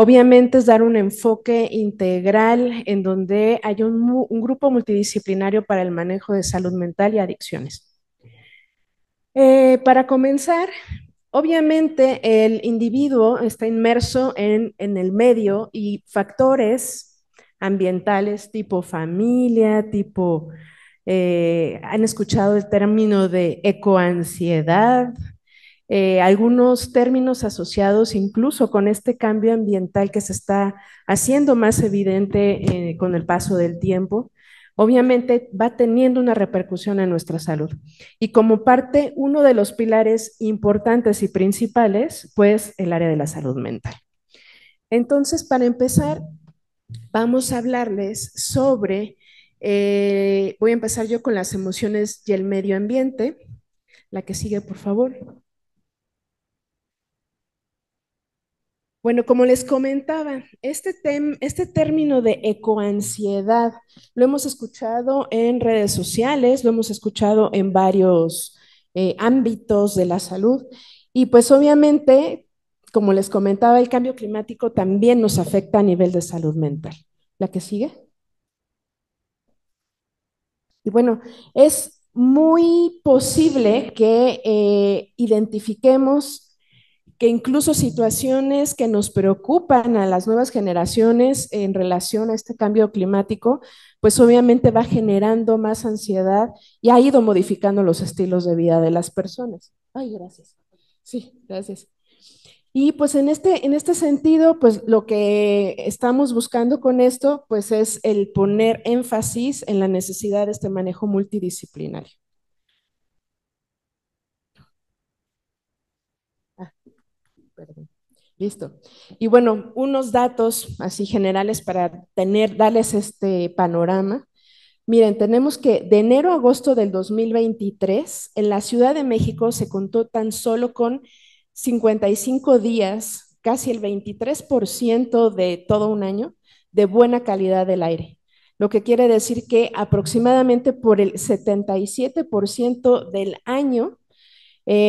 Obviamente es dar un enfoque integral en donde hay un grupo multidisciplinario para el manejo de salud mental y adicciones. Para comenzar, obviamente el individuo está inmerso en el medio y factores ambientales tipo familia, tipo, han escuchado el término de ecoansiedad, algunos términos asociados incluso con este cambio ambiental que se está haciendo más evidente con el paso del tiempo, obviamente va teniendo una repercusión en nuestra salud. Y como parte, uno de los pilares importantes y principales, pues el área de la salud mental. Entonces, para empezar, vamos a hablarles sobre, voy a empezar yo con las emociones y el medio ambiente. La que sigue, por favor. Bueno, como les comentaba, este término de ecoansiedad lo hemos escuchado en redes sociales, lo hemos escuchado en varios ámbitos de la salud y pues obviamente, como les comentaba, el cambio climático también nos afecta a nivel de salud mental. ¿La que sigue? Y bueno, es muy posible que identifiquemos que incluso situaciones que nos preocupan a las nuevas generaciones en relación a este cambio climático, pues obviamente va generando más ansiedad y ha ido modificando los estilos de vida de las personas. Ay, gracias. Sí, gracias. Y pues en este sentido, pues lo que estamos buscando con esto, pues es el poner énfasis en la necesidad de este manejo multidisciplinario. Ah, perdón. Listo. Y bueno, unos datos así generales para darles este panorama. Miren, tenemos que de enero a agosto del 2023 en la Ciudad de México se contó tan solo con 55 días, casi el 23% de todo un año, de buena calidad del aire. Lo que quiere decir que aproximadamente por el 77% del año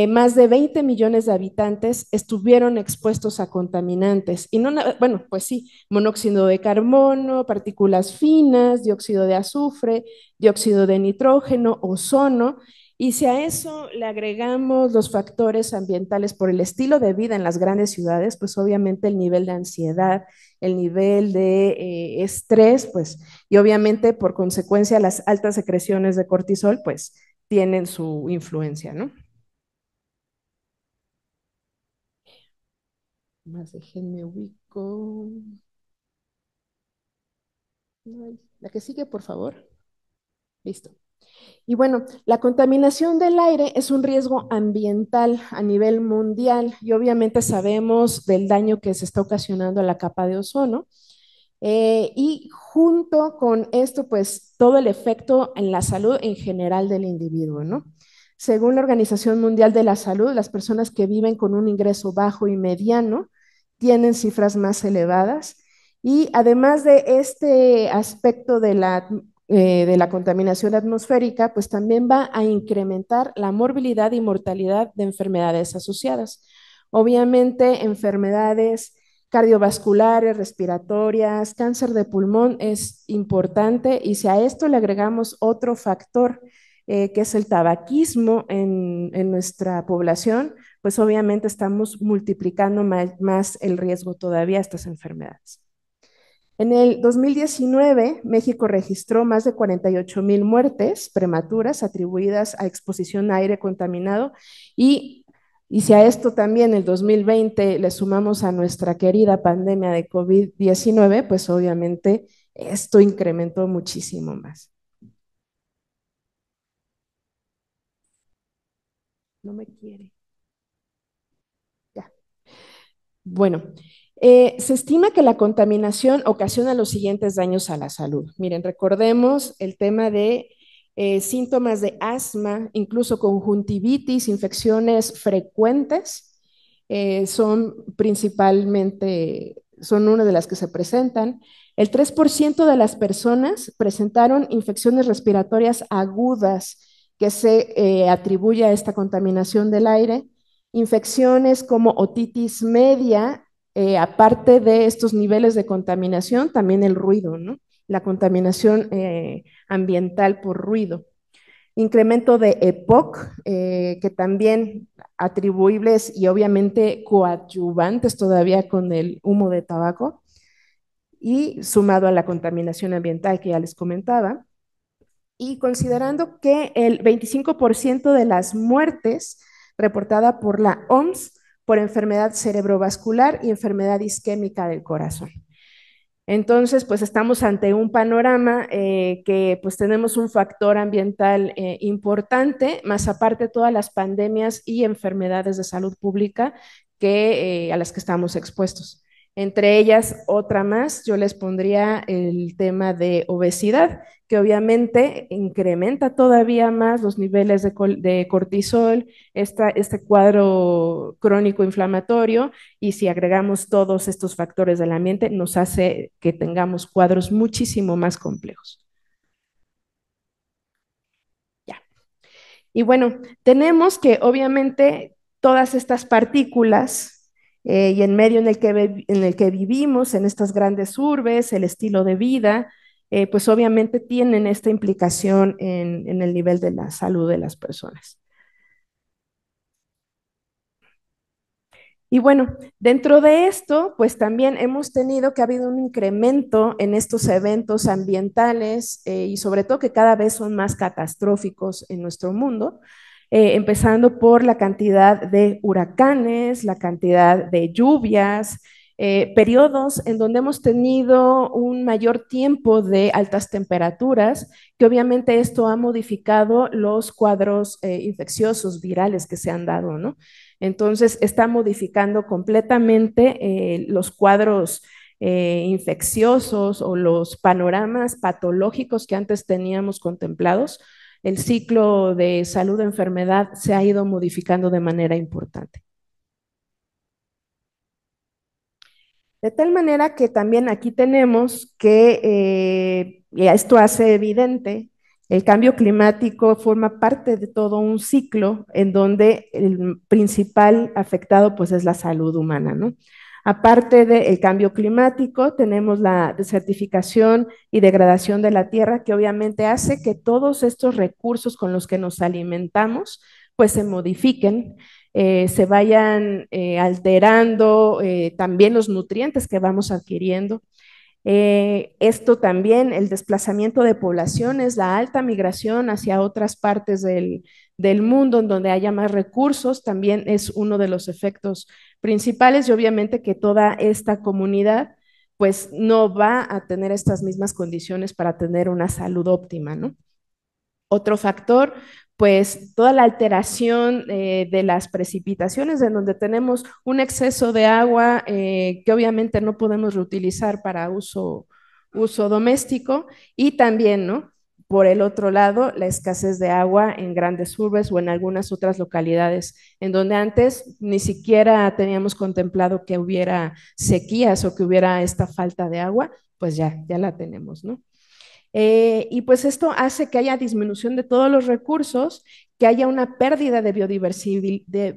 más de 20 millones de habitantes estuvieron expuestos a contaminantes. Y no, bueno, pues sí, monóxido de carbono, partículas finas, dióxido de azufre, dióxido de nitrógeno, ozono. Y si a eso le agregamos los factores ambientales por el estilo de vida en las grandes ciudades, pues obviamente el nivel de ansiedad, el nivel de estrés, pues, y obviamente por consecuencia las altas secreciones de cortisol, pues tienen su influencia, ¿no? Más déjenme ubico. Ay, la que sigue, por favor. Listo. Y bueno, la contaminación del aire es un riesgo ambiental a nivel mundial y obviamente sabemos del daño que se está ocasionando a la capa de ozono. Y junto con esto, pues todo el efecto en la salud en general del individuo, ¿no? Según la Organización Mundial de la Salud, las personas que viven con un ingreso bajo y mediano tienen cifras más elevadas. Y además de este aspecto de la contaminación atmosférica, pues también va a incrementar la morbilidad y mortalidad de enfermedades asociadas. Obviamente, enfermedades cardiovasculares, respiratorias, cáncer de pulmón es importante y si a esto le agregamos otro factor que es el tabaquismo en nuestra población, pues obviamente estamos multiplicando más el riesgo todavía a estas enfermedades. En el 2019, México registró más de 48,000 muertes prematuras atribuidas a exposición a aire contaminado y si a esto también el 2020 le sumamos a nuestra querida pandemia de COVID-19, pues obviamente esto incrementó muchísimo más. No me quiere. Ya. Bueno, se estima que la contaminación ocasiona los siguientes daños a la salud. Miren, recordemos el tema de síntomas de asma, incluso conjuntivitis, infecciones frecuentes, son principalmente, son una de las que se presentan. El 3% de las personas presentaron infecciones respiratorias agudas que se atribuye a esta contaminación del aire. Infecciones como otitis media aparte de estos niveles de contaminación, también el ruido, ¿no? La contaminación ambiental por ruido. Incremento de EPOC, que también atribuibles y obviamente coadyuvantes todavía con el humo de tabaco y sumado a la contaminación ambiental que ya les comentaba. Y considerando que el 25% de las muertes reportada por la OMS por enfermedad cerebrovascular y enfermedad isquémica del corazón. Entonces, pues estamos ante un panorama que pues tenemos un factor ambiental importante, más aparte todas las pandemias y enfermedades de salud pública a las que estamos expuestos. Entre ellas, otra más, yo les pondría el tema de obesidad, que obviamente incrementa todavía más los niveles de cortisol, este cuadro crónico inflamatorio, y si agregamos todos estos factores del ambiente, nos hace que tengamos cuadros muchísimo más complejos. Ya. Y bueno, tenemos que obviamente todas estas partículas y en medio en el que vivimos, en estas grandes urbes, el estilo de vida, pues obviamente tienen esta implicación en el nivel de la salud de las personas. Y bueno, dentro de esto, pues también hemos tenido que ha habido un incremento en estos eventos ambientales y sobre todo que cada vez son más catastróficos en nuestro mundo, empezando por la cantidad de huracanes, la cantidad de lluvias, periodos en donde hemos tenido un mayor tiempo de altas temperaturas, que obviamente esto ha modificado los cuadros infecciosos virales que se han dado, ¿no? Entonces, está modificando completamente los cuadros infecciosos o los panoramas patológicos que antes teníamos contemplados. El ciclo de salud-enfermedad se ha ido modificando de manera importante. De tal manera que también aquí tenemos que, y esto hace evidente, el cambio climático forma parte de todo un ciclo en donde el principal afectado pues es la salud humana, ¿no? Aparte del cambio climático, tenemos la desertificación y degradación de la tierra que obviamente hace que todos estos recursos con los que nos alimentamos pues se modifiquen, se vayan alterando también los nutrientes que vamos adquiriendo. Esto también, el desplazamiento de poblaciones, la alta migración hacia otras partes del mundo en donde haya más recursos, también es uno de los efectos principales y obviamente que toda esta comunidad pues no va a tener estas mismas condiciones para tener una salud óptima, ¿no? Otro factor, pues toda la alteración de las precipitaciones, en donde tenemos un exceso de agua que obviamente no podemos reutilizar para uso doméstico y también, ¿no? Por el otro lado, la escasez de agua en grandes urbes o en algunas otras localidades, en donde antes ni siquiera teníamos contemplado que hubiera sequías o que hubiera esta falta de agua, pues ya la tenemos, ¿no? Y pues esto hace que haya disminución de todos los recursos, que haya una pérdida de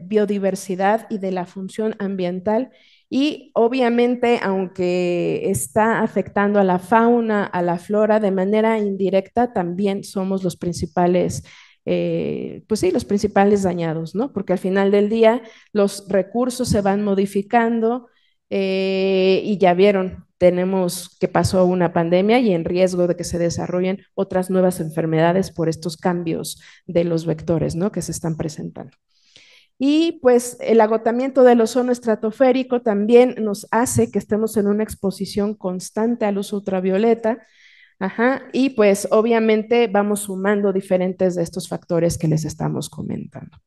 biodiversidad y de la función ambiental. Y obviamente, aunque está afectando a la fauna, a la flora de manera indirecta, también somos los principales, pues sí, los principales dañados, ¿no? Porque al final del día los recursos se van modificando, y ya vieron, tenemos que pasó una pandemia y en riesgo de que se desarrollen otras nuevas enfermedades por estos cambios de los vectores, ¿no? Que se están presentando. Y pues el agotamiento del ozono estratosférico también nos hace que estemos en una exposición constante al luz ultravioleta. Ajá, y pues obviamente vamos sumando diferentes de estos factores que les estamos comentando.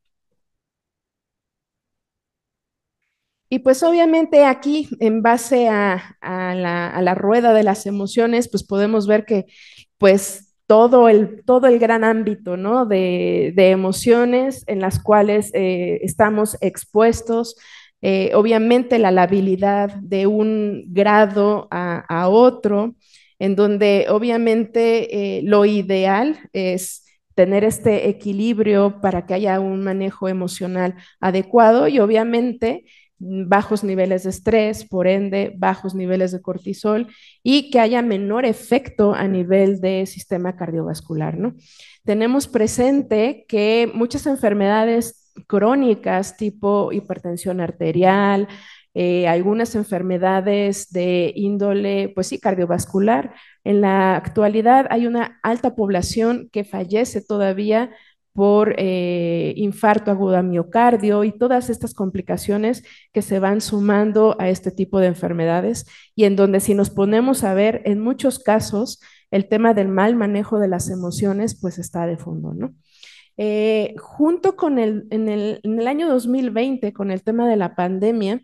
Y pues obviamente aquí, en base a la rueda de las emociones, pues podemos ver que pues todo el gran ámbito, ¿no? De emociones en las cuales estamos expuestos, obviamente la labilidad de un grado a otro, en donde obviamente lo ideal es tener este equilibrio para que haya un manejo emocional adecuado y obviamente bajos niveles de estrés, por ende, bajos niveles de cortisol y que haya menor efecto a nivel de sistema cardiovascular, ¿no? Tenemos presente que muchas enfermedades crónicas tipo hipertensión arterial, algunas enfermedades de índole, pues sí, cardiovascular. En la actualidad hay una alta población que fallece todavía por infarto agudo a miocardio y todas estas complicaciones que se van sumando a este tipo de enfermedades y en donde si nos ponemos a ver, en muchos casos, el tema del mal manejo de las emociones pues está de fondo, ¿no? Junto con en el año 2020, con el tema de la pandemia,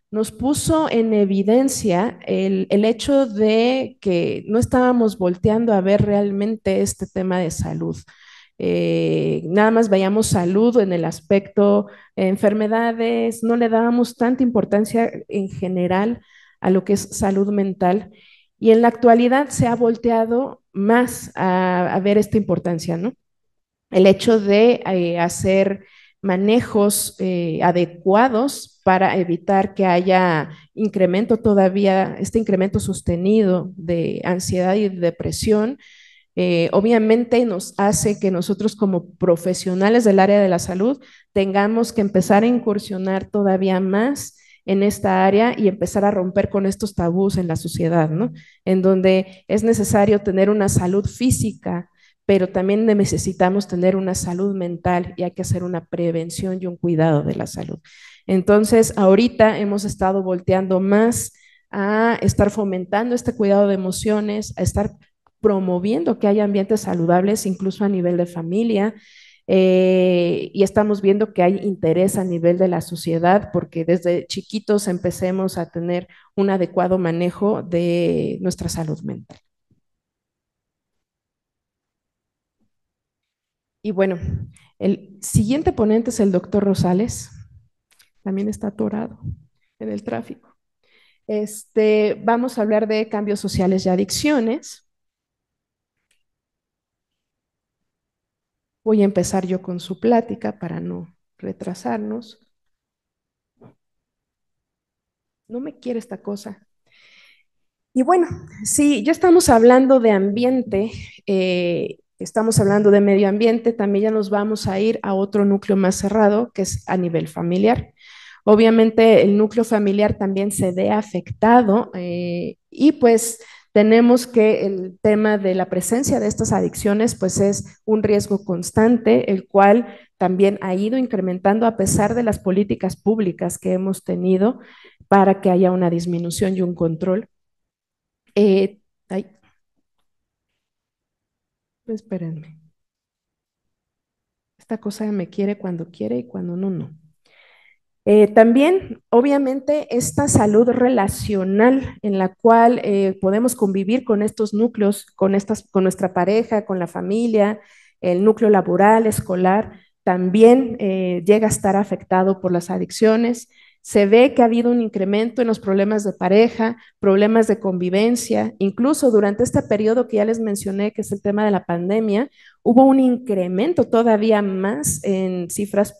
nos puso en evidencia el hecho de que no estábamos volteando a ver realmente este tema de salud. Nada más veíamos salud en el aspecto enfermedades, no le dábamos tanta importancia en general a lo que es salud mental. Y en la actualidad se ha volteado más a ver esta importancia, ¿no? El hecho de hacer manejos adecuados para evitar que haya incremento todavía, este incremento sostenido de ansiedad y depresión, obviamente nos hace que nosotros como profesionales del área de la salud tengamos que empezar a incursionar todavía más en esta área y empezar a romper con estos tabús en la sociedad, ¿no? En donde es necesario tener una salud física, pero también necesitamos tener una salud mental y hay que hacer una prevención y un cuidado de la salud. Entonces, ahorita hemos estado volteando más a estar fomentando este cuidado de emociones, a estar promoviendo que haya ambientes saludables, incluso a nivel de familia, y estamos viendo que hay interés a nivel de la sociedad porque desde chiquitos empecemos a tener un adecuado manejo de nuestra salud mental. Y bueno, el siguiente ponente es el doctor Rosales, también está atorado en el tráfico. Vamos a hablar de cambios sociales y adicciones. Voy a empezar yo con su plática para no retrasarnos. No me quiere esta cosa. Y bueno, sí, ya estamos hablando de ambiente, estamos hablando de medio ambiente, también ya nos vamos a ir a otro núcleo más cerrado, que es a nivel familiar. Obviamente el núcleo familiar también se ve afectado y pues tenemos que el tema de la presencia de estas adicciones pues es un riesgo constante, el cual también ha ido incrementando a pesar de las políticas públicas que hemos tenido para que haya una disminución y un control. Eh, ay, espérenme. Esta cosa me quiere y cuando no, no. También, obviamente, esta salud relacional en la cual podemos convivir con estos núcleos, con nuestra pareja, con la familia, el núcleo laboral, escolar, también llega a estar afectado por las adicciones. Se ve que ha habido un incremento en los problemas de pareja, problemas de convivencia, incluso durante este periodo que ya les mencioné, que es el tema de la pandemia, hubo un incremento todavía más en cifras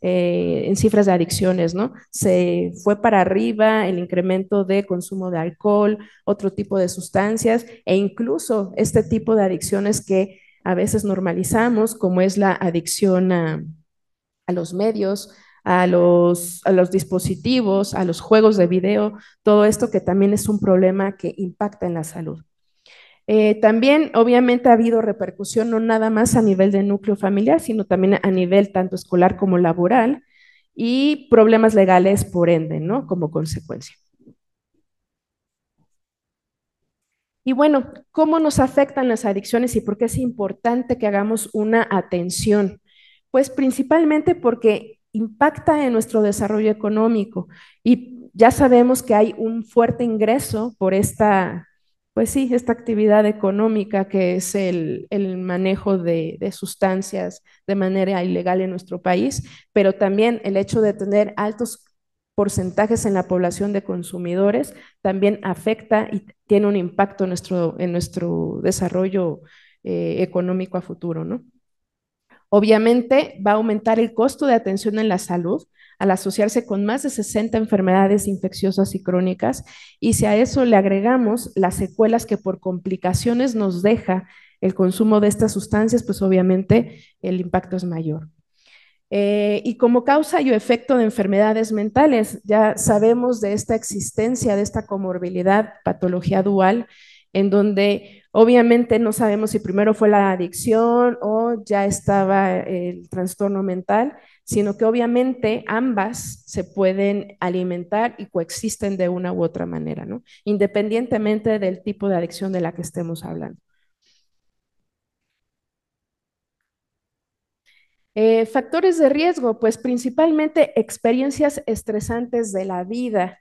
de adicciones, ¿no? Se fue para arriba el incremento de consumo de alcohol, otro tipo de sustancias e incluso este tipo de adicciones que a veces normalizamos, como es la adicción a los medios, a los dispositivos, a los juegos de video, todo esto que también es un problema que impacta en la salud. También, obviamente, ha habido repercusión no nada más a nivel de núcleo familiar, sino también a nivel tanto escolar como laboral y problemas legales por ende, ¿no? Como consecuencia. Y bueno, ¿cómo nos afectan las adicciones y por qué es importante que hagamos una atención? Pues principalmente porque impacta en nuestro desarrollo económico y ya sabemos que hay un fuerte ingreso por esta, pues sí, esta actividad económica que es el manejo de sustancias de manera ilegal en nuestro país, pero también el hecho de tener altos porcentajes en la población de consumidores también afecta y tiene un impacto en nuestro desarrollo económico a futuro, ¿no? Obviamente va a aumentar el costo de atención en la salud, al asociarse con más de 60 enfermedades infecciosas y crónicas, y si a eso le agregamos las secuelas que por complicaciones nos deja el consumo de estas sustancias, pues obviamente el impacto es mayor. Y como causa y efecto de enfermedades mentales, ya sabemos de esta existencia, de esta comorbilidad, patología dual, en donde obviamente no sabemos si primero fue la adicción o ya estaba el trastorno mental, sino que obviamente ambas se pueden alimentar y coexisten de una u otra manera, ¿no? Independientemente del tipo de adicción de la que estemos hablando. Factores de riesgo, pues principalmente experiencias estresantes de la vida.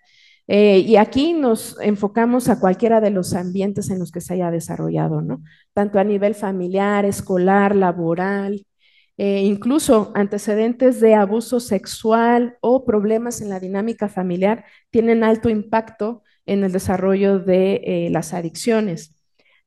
Y aquí nos enfocamos a cualquiera de los ambientes en los que se haya desarrollado, ¿no? Tanto a nivel familiar, escolar, laboral, incluso antecedentes de abuso sexual o problemas en la dinámica familiar tienen alto impacto en el desarrollo de las adicciones.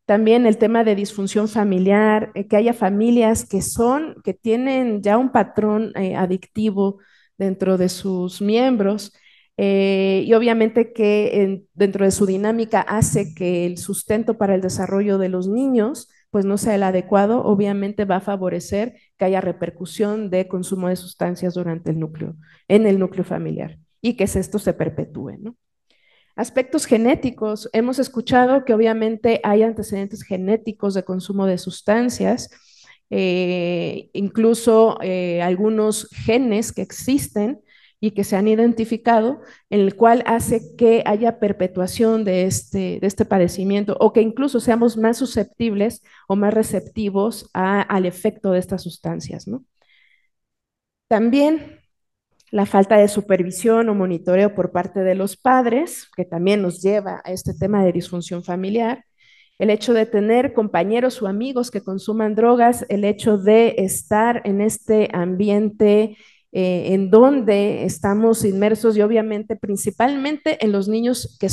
También el tema de disfunción familiar, que haya familias que tienen ya un patrón adictivo dentro de sus miembros, y obviamente que dentro de su dinámica hace que el sustento para el desarrollo de los niños pues no sea el adecuado, obviamente va a favorecer que haya repercusión de consumo de sustancias durante en el núcleo familiar, y que esto se perpetúe, ¿no? Aspectos genéticos. Hemos escuchado que obviamente hay antecedentes genéticos de consumo de sustancias, incluso algunos genes que existen y que se han identificado, en el cual hace que haya perpetuación de este padecimiento, o que incluso seamos más susceptibles o más receptivos al efecto de estas sustancias, ¿no? También la falta de supervisión o monitoreo por parte de los padres, que también nos lleva a este tema de disfunción familiar, el hecho de tener compañeros o amigos que consuman drogas, el hecho de estar en este ambiente en donde estamos inmersos, y obviamente principalmente en los niños que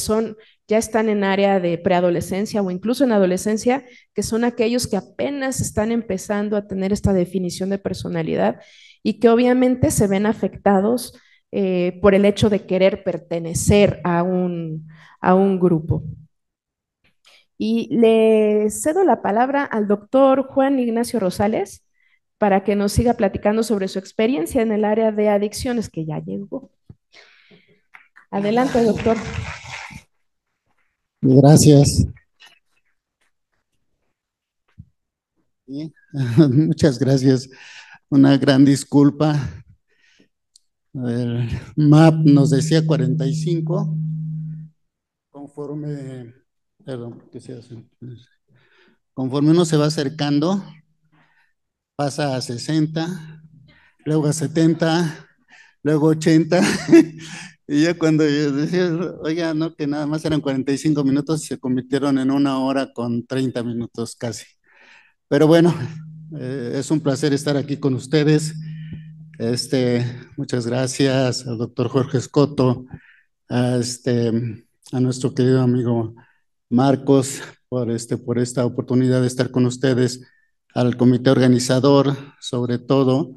ya están en área de preadolescencia o incluso en adolescencia, que son aquellos que apenas están empezando a tener esta definición de personalidad y que obviamente se ven afectados por el hecho de querer pertenecer a un grupo. Y le cedo la palabra al doctor Juan Ignacio Rosales para que nos siga platicando sobre su experiencia en el área de adicciones, que ya llegó. Adelante, doctor. Gracias. Sí, muchas gracias. Una gran disculpa. A ver, MAP nos decía 45, conforme, perdón, ¿qué se hace? Conforme uno se va acercando, pasa a 60, luego a 70, luego 80, y ya cuando yo decía, oiga, no, que nada más eran 45 minutos, se convirtieron en 1 hora con 30 minutos casi. Pero bueno, es un placer estar aquí con ustedes. Muchas gracias al doctor Jorge Escoto, a, a nuestro querido amigo Marcos por esta oportunidad de estar con ustedes, al comité organizador, sobre todo,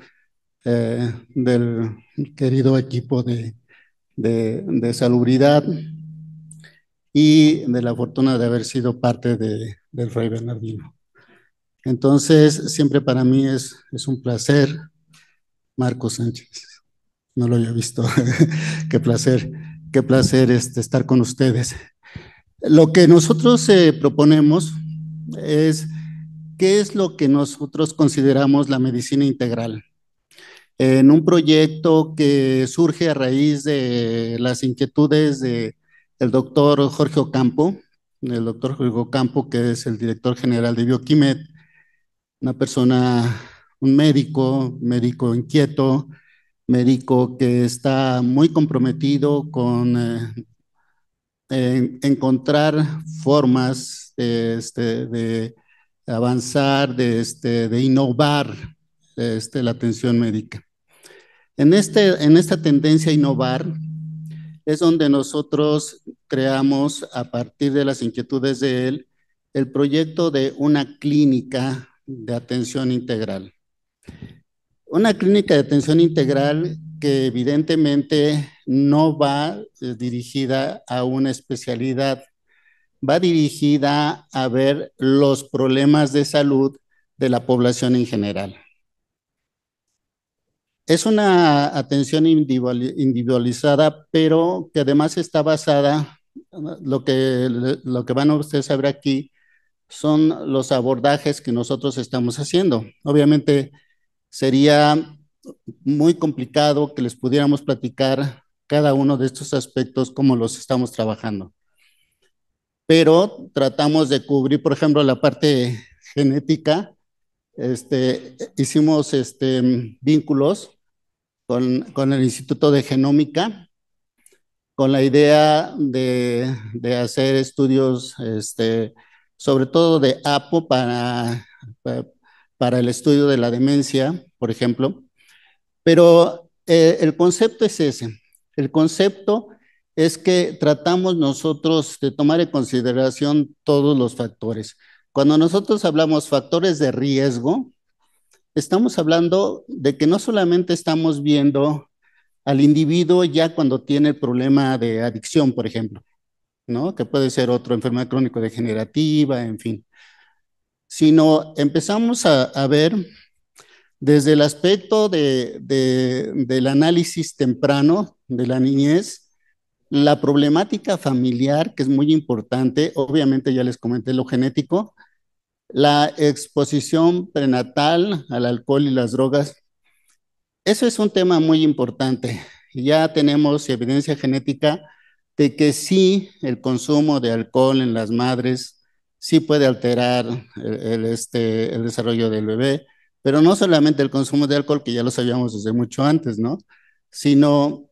del querido equipo de salubridad y de la fortuna de haber sido parte del Fray Bernardino. Entonces, siempre para mí es un placer, Marcos Sánchez. No lo había visto. Qué placer estar con ustedes. Lo que nosotros proponemos es qué es lo que nosotros consideramos la medicina integral. En un proyecto que surge a raíz de las inquietudes del doctor Jorge Ocampo, el doctor Jorge Ocampo, que es el director general de Bioquimet, una persona, un médico inquieto, médico que está muy comprometido con encontrar formas de avanzar, de innovar la atención médica. En esta tendencia a innovar es donde nosotros creamos, a partir de las inquietudes de él, el proyecto de una clínica de atención integral. Una clínica de atención integral que evidentemente no va dirigida a una especialidad, va dirigida a ver los problemas de salud de la población en general. Es una atención individualizada, pero que además está basada, lo que van a ustedes a ver aquí, son los abordajes que nosotros estamos haciendo. Obviamente sería muy complicado que les pudiéramos platicar cada uno de estos aspectos, cómo los estamos trabajando. Pero tratamos de cubrir, por ejemplo, la parte genética. Hicimos vínculos con el Instituto de Genómica, con la idea de hacer estudios, sobre todo de APO para el estudio de la demencia, por ejemplo. Pero el concepto es ese. El concepto es que tratamos nosotros de tomar en consideración todos los factores. Cuando nosotros hablamos factores de riesgo, estamos hablando de que no solamente estamos viendo al individuo ya cuando tiene el problema de adicción, por ejemplo, ¿no? Que puede ser otra enfermedad crónico-degenerativa, en fin, sino empezamos a ver desde el aspecto del análisis temprano de la niñez, la problemática familiar, que es muy importante, obviamente ya les comenté lo genético, la exposición prenatal al alcohol y las drogas. Eso es un tema muy importante. Ya tenemos evidencia genética de que sí, el consumo de alcohol en las madres sí puede alterar el desarrollo del bebé, pero no solamente el consumo de alcohol, que ya lo sabíamos desde mucho antes, ¿no? Sino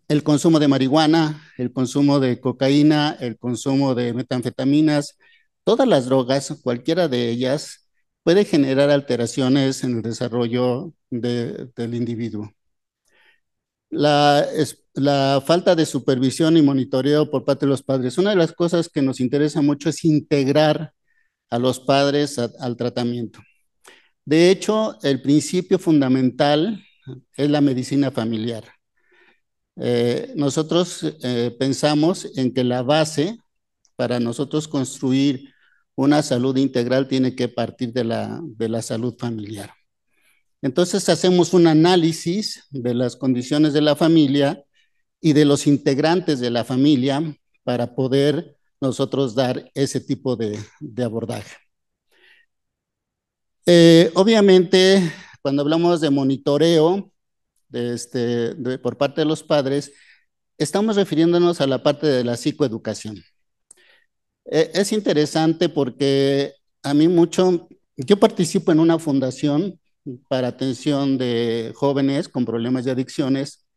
el consumo de marihuana, el consumo de cocaína, el consumo de metanfetaminas, todas las drogas, cualquiera de ellas, puede generar alteraciones en el desarrollo del individuo. La falta de supervisión y monitoreo por parte de los padres. Una de las cosas que nos interesa mucho es integrar a los padres al tratamiento. De hecho, el principio fundamental es la medicina familiar. Nosotros pensamos en que la base para nosotros construir una salud integral tiene que partir de la salud familiar. Entonces hacemos un análisis de las condiciones de la familia y de los integrantes de la familia para poder nosotros dar ese tipo de abordaje. Obviamente, cuando hablamos de monitoreo por parte de los padres, estamos refiriéndonos a la parte de la psicoeducación. Es interesante porque a mí mucho, yo participo en una fundación para atención de jóvenes con problemas de adicciones.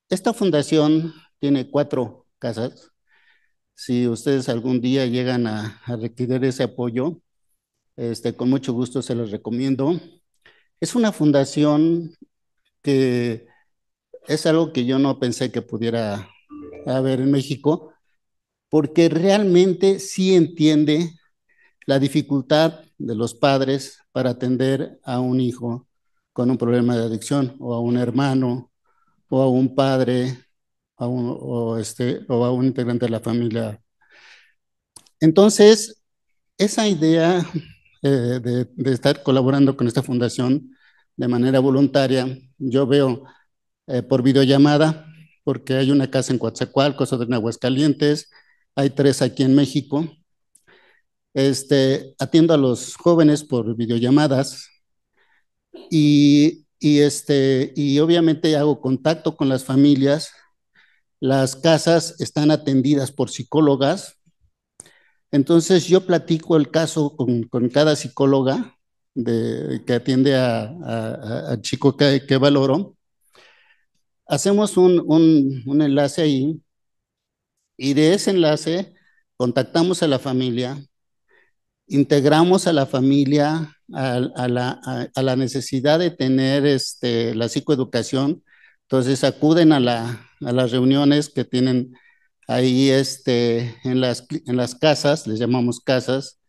Esta fundación tiene 4 casas. Si ustedes algún día llegan a requerir ese apoyo, con mucho gusto se los recomiendo. Es una fundación que es algo que yo no pensé que pudiera haber en México, porque realmente sí entiende la dificultad de los padres para atender a un hijo con un problema de adicción, o a un hermano, o a un padre, o a un integrante de la familia. Entonces, esa idea de estar colaborando con esta fundación de manera voluntaria, yo veo por videollamada, porque hay una casa en Coatzacoalcos, otra en Aguascalientes, hay 3 aquí en México. Atiendo a los jóvenes por videollamadas y obviamente hago contacto con las familias. Las casas están atendidas por psicólogas. Entonces yo platico el caso con cada psicóloga que atiende a chico que valoro. Hacemos un enlace ahí y de ese enlace contactamos a la familia, integramos a la familia a la necesidad de tener la psicoeducación. Entonces acuden a las reuniones que tienen ahí en las casas, les llamamos casas,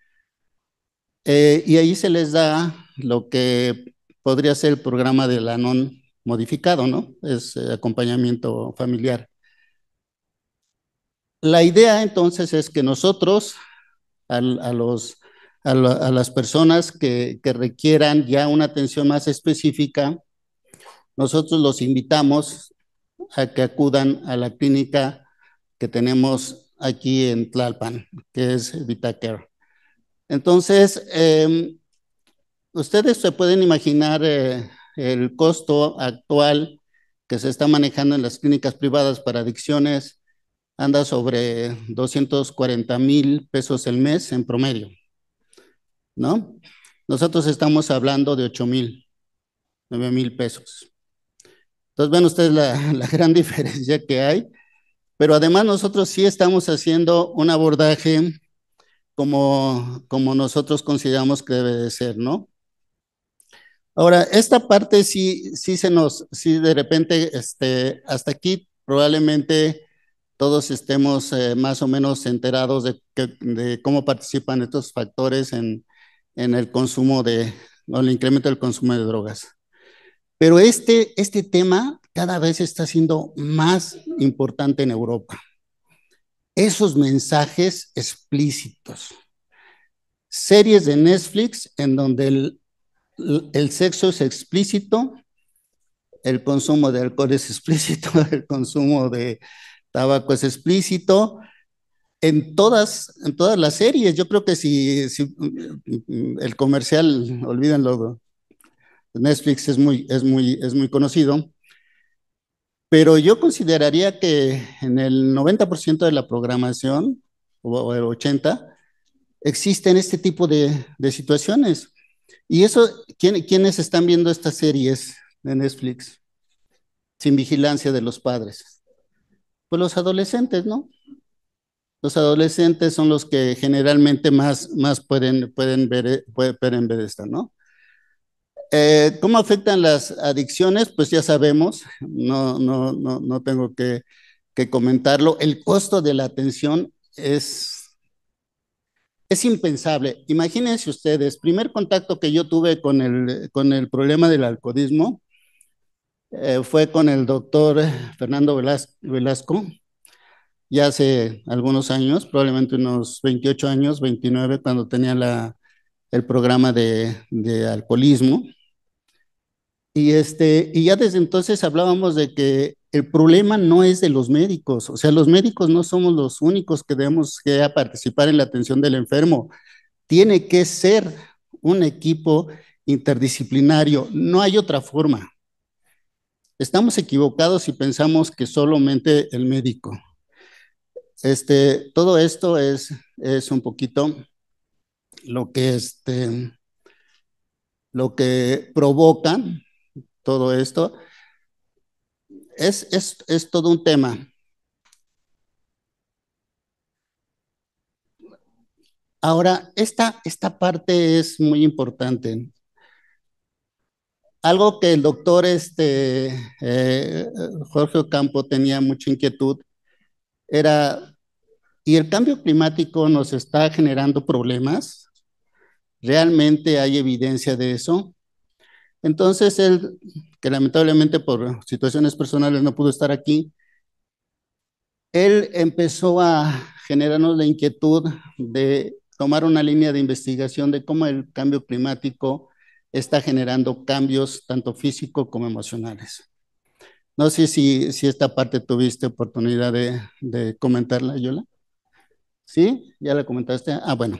y ahí se les da lo que podría ser el programa de Lanón modificado, ¿no? Es acompañamiento familiar. La idea entonces es que nosotros, a los, a las personas que requieran ya una atención más específica, nosotros los invitamos a que acudan a la clínica que tenemos aquí en Tlalpan, que es VitaCare. Entonces, ustedes se pueden imaginar el costo actual que se está manejando en las clínicas privadas para adicciones, anda sobre 240,000 pesos el mes en promedio, ¿no? Nosotros estamos hablando de 8,000, 9,000 pesos. Entonces, ven ustedes la gran diferencia que hay, pero además nosotros sí estamos haciendo un abordaje como nosotros consideramos que debe de ser, ¿no? Ahora, esta parte sí de repente, hasta aquí probablemente todos estemos más o menos enterados de cómo participan estos factores en el consumo o el incremento del consumo de drogas. Pero este tema cada vez está siendo más importante en Europa. Esos mensajes explícitos. Series de Netflix en donde el sexo es explícito, el consumo de alcohol es explícito, el consumo de tabaco es explícito, en todas las series. Yo creo que si el comercial, olvídenlo, Netflix es muy conocido, pero yo consideraría que en el 90% de la programación, o el 80%, existen este tipo de situaciones. Y eso, ¿quiénes están viendo estas series de Netflix sin vigilancia de los padres? Pues los adolescentes, ¿no? Los adolescentes son los que generalmente más pueden ver esta, ¿no? ¿Cómo afectan las adicciones? Pues ya sabemos, no tengo que comentarlo. El costo de la atención es impensable. Imagínense ustedes, primer contacto que yo tuve con el problema del alcoholismo fue con el doctor Fernando Velasco, ya hace algunos años, probablemente unos 28 años, 29, cuando tenía el programa de alcoholismo. Y ya desde entonces hablábamos de que el problema no es de los médicos, o sea, los médicos no somos los únicos que debemos que participar en la atención del enfermo. Tiene que ser un equipo interdisciplinario, no hay otra forma. Estamos equivocados si pensamos que solamente el médico. Todo esto es un poquito lo que, lo que provoca todo esto. Es todo un tema. Ahora, esta parte es muy importante. Algo que el doctor Jorge Ocampo tenía mucha inquietud era, ¿y el cambio climático nos está generando problemas? ¿Realmente hay evidencia de eso? Entonces él, que lamentablemente por situaciones personales no pudo estar aquí, él empezó a generarnos la inquietud de tomar una línea de investigación de cómo el cambio climático está generando cambios tanto físicos como emocionales. No sé si esta parte tuviste oportunidad de comentarla, Yola. ¿Sí? ¿Ya la comentaste? Ah, bueno.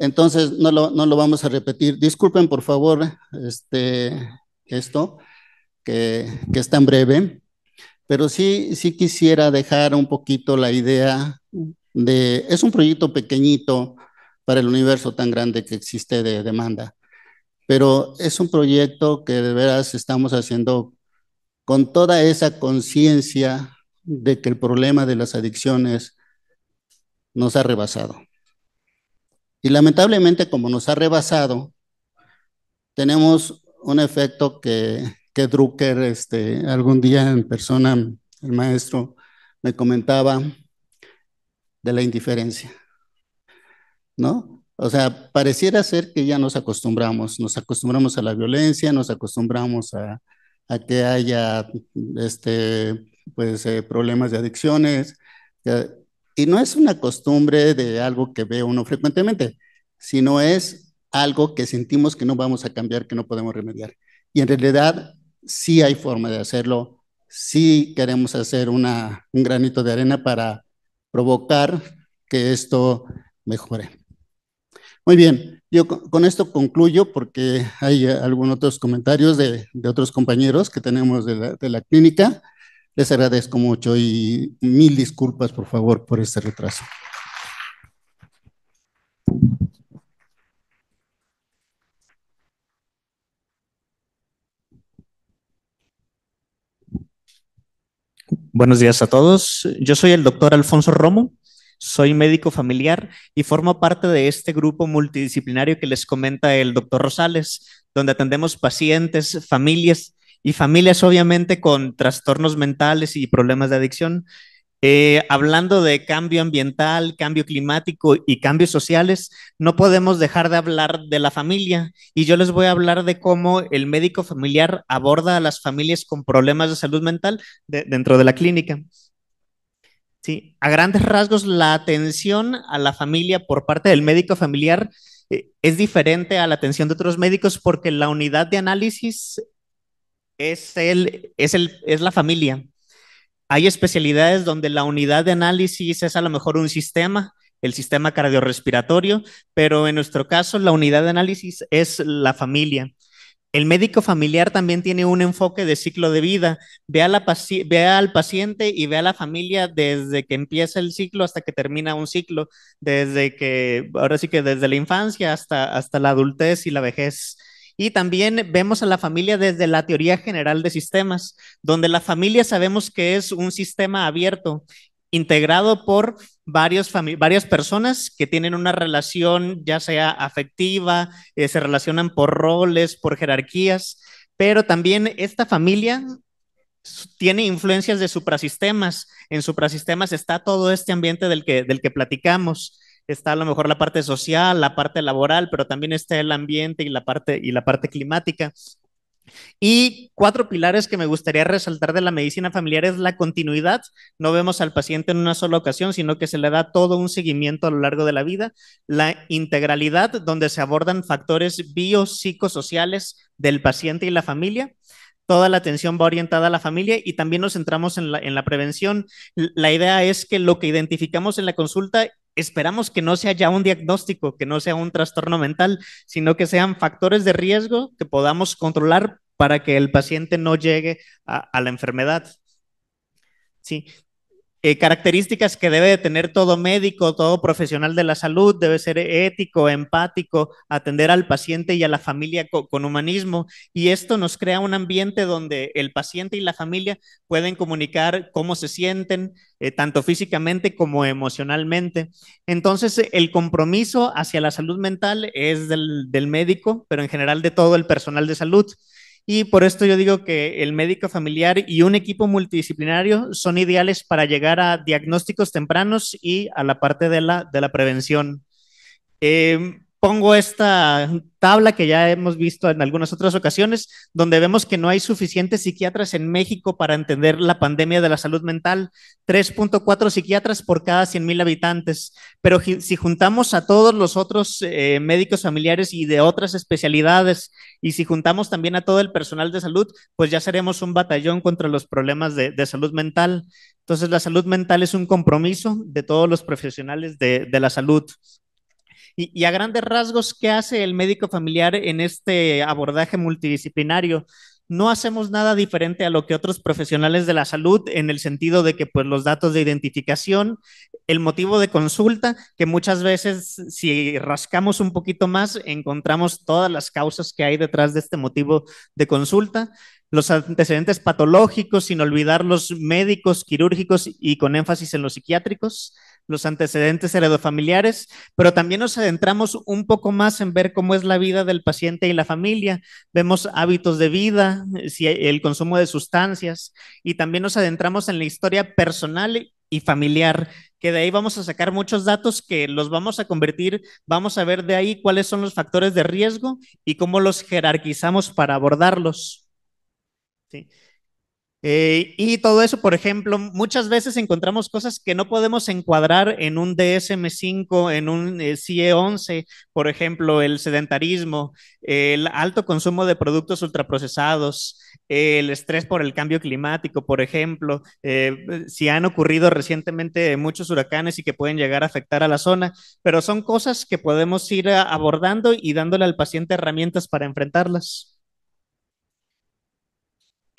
Entonces no lo vamos a repetir. Disculpen, por favor, esto, que es tan breve, pero sí quisiera dejar un poquito la idea es un proyecto pequeñito para el universo tan grande que existe de demanda, pero es un proyecto que de veras estamos haciendo con toda esa conciencia de que el problema de las adicciones nos ha rebasado. Y lamentablemente, como nos ha rebasado, tenemos un efecto que Drucker, algún día en persona, el maestro, me comentaba de la indiferencia, ¿no? O sea, pareciera ser que ya nos acostumbramos a la violencia, nos acostumbramos a que haya pues, problemas de adicciones. que- y no es una costumbre de algo que ve uno frecuentemente, sino es algo que sentimos que no vamos a cambiar, que no podemos remediar. Y en realidad sí hay forma de hacerlo, sí queremos hacer un granito de arena para provocar que esto mejore. Muy bien, yo con esto concluyo porque hay algunos otros comentarios de otros compañeros que tenemos de la clínica. Les agradezco mucho y mil disculpas, por favor, por este retraso. Buenos días a todos. Yo soy el doctor Alfonso Romo, soy médico familiar y formo parte de este grupo multidisciplinario que les comenta el doctor Rosales, donde atendemos pacientes, familias y familias obviamente con trastornos mentales y problemas de adicción. Hablando de cambio ambiental, cambio climático y cambios sociales, no podemos dejar de hablar de la familia. Y yo les voy a hablar de cómo el médico familiar aborda a las familias con problemas de salud mental dentro de la clínica. Sí, a grandes rasgos, la atención a la familia por parte del médico familiar es diferente a la atención de otros médicos porque la unidad de análisis es la familia. Hay especialidades donde la unidad de análisis es a lo mejor un sistema, el sistema cardiorrespiratorio, pero en nuestro caso la unidad de análisis es la familia. El médico familiar también tiene un enfoque de ciclo de vida. Ve al paciente y ve a la familia desde que empieza el ciclo hasta que termina un ciclo, ahora sí que desde la infancia hasta la adultez y la vejez. Y también vemos a la familia desde la teoría general de sistemas, donde la familia sabemos que es un sistema abierto, integrado por varias personas que tienen una relación ya sea afectiva, se relacionan por roles, por jerarquías, pero también esta familia tiene influencias de suprasistemas. En suprasistemas está todo este ambiente del que platicamos. Está a lo mejor la parte social, la parte laboral, pero también está el ambiente y la parte climática. Y cuatro pilares que me gustaría resaltar de la medicina familiar es la continuidad. No vemos al paciente en una sola ocasión, sino que se le da todo un seguimiento a lo largo de la vida. La integralidad, donde se abordan factores biopsicosociales del paciente y la familia. Toda la atención va orientada a la familia y también nos centramos en la prevención. La idea es que lo que identificamos en la consulta esperamos que no sea ya un diagnóstico, que no sea un trastorno mental, sino que sean factores de riesgo que podamos controlar para que el paciente no llegue a la enfermedad. Sí, características que debe de tener todo médico, todo profesional de la salud, debe ser ético, empático, atender al paciente y a la familia con humanismo. Y esto nos crea un ambiente donde el paciente y la familia pueden comunicar cómo se sienten, tanto físicamente como emocionalmente. Entonces, el compromiso hacia la salud mental es del médico, pero en general de todo el personal de salud. Y por esto yo digo que el médico familiar y un equipo multidisciplinario son ideales para llegar a diagnósticos tempranos y a la parte de la prevención. Pongo esta tabla que ya hemos visto en algunas otras ocasiones, donde vemos que no hay suficientes psiquiatras en México para entender la pandemia de la salud mental, 3.4 psiquiatras por cada 100,000 habitantes, pero si juntamos a todos los otros médicos familiares y de otras especialidades, y si juntamos también a todo el personal de salud, pues ya seremos un batallón contra los problemas de salud mental. Entonces, la salud mental es un compromiso de todos los profesionales de la salud. Y a grandes rasgos, ¿qué hace el médico familiar en este abordaje multidisciplinario? No hacemos nada diferente a lo que otros profesionales de la salud en el sentido de que pues los datos de identificación, el motivo de consulta, que muchas veces si rascamos un poquito más encontramos todas las causas que hay detrás de este motivo de consulta, los antecedentes patológicos, sin olvidar los médicos, quirúrgicos y con énfasis en los psiquiátricos, los antecedentes heredofamiliares, pero también nos adentramos un poco más en ver cómo es la vida del paciente y la familia. Vemos hábitos de vida, si el consumo de sustancias y también nos adentramos en la historia personal y familiar, que de ahí vamos a sacar muchos datos que los vamos a convertir, vamos a ver de ahí cuáles son los factores de riesgo y cómo los jerarquizamos para abordarlos. ¿sí? Y todo eso, por ejemplo, muchas veces encontramos cosas que no podemos encuadrar en un DSM-5, en un CIE-11, por ejemplo, el sedentarismo, el alto consumo de productos ultraprocesados, el estrés por el cambio climático, por ejemplo, si han ocurrido recientemente muchos huracanes y que pueden llegar a afectar a la zona, pero son cosas que podemos ir abordando y dándole al paciente herramientas para enfrentarlas.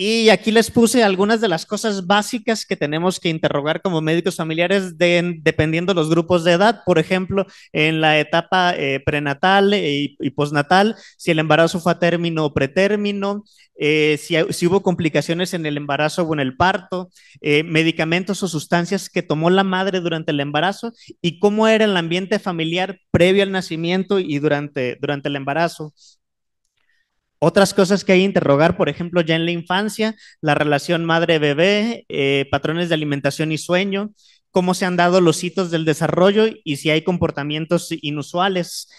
Y aquí les puse algunas de las cosas básicas que tenemos que interrogar como médicos familiares dependiendo los grupos de edad. Por ejemplo, en la etapa prenatal y postnatal, si el embarazo fue a término o pretérmino, si hubo complicaciones en el embarazo o en el parto, medicamentos o sustancias que tomó la madre durante el embarazo y cómo era el ambiente familiar previo al nacimiento y durante el embarazo. Otras cosas que hay que interrogar, por ejemplo, ya en la infancia, la relación madre-bebé, patrones de alimentación y sueño, cómo se han dado los hitos del desarrollo y si hay comportamientos inusuales.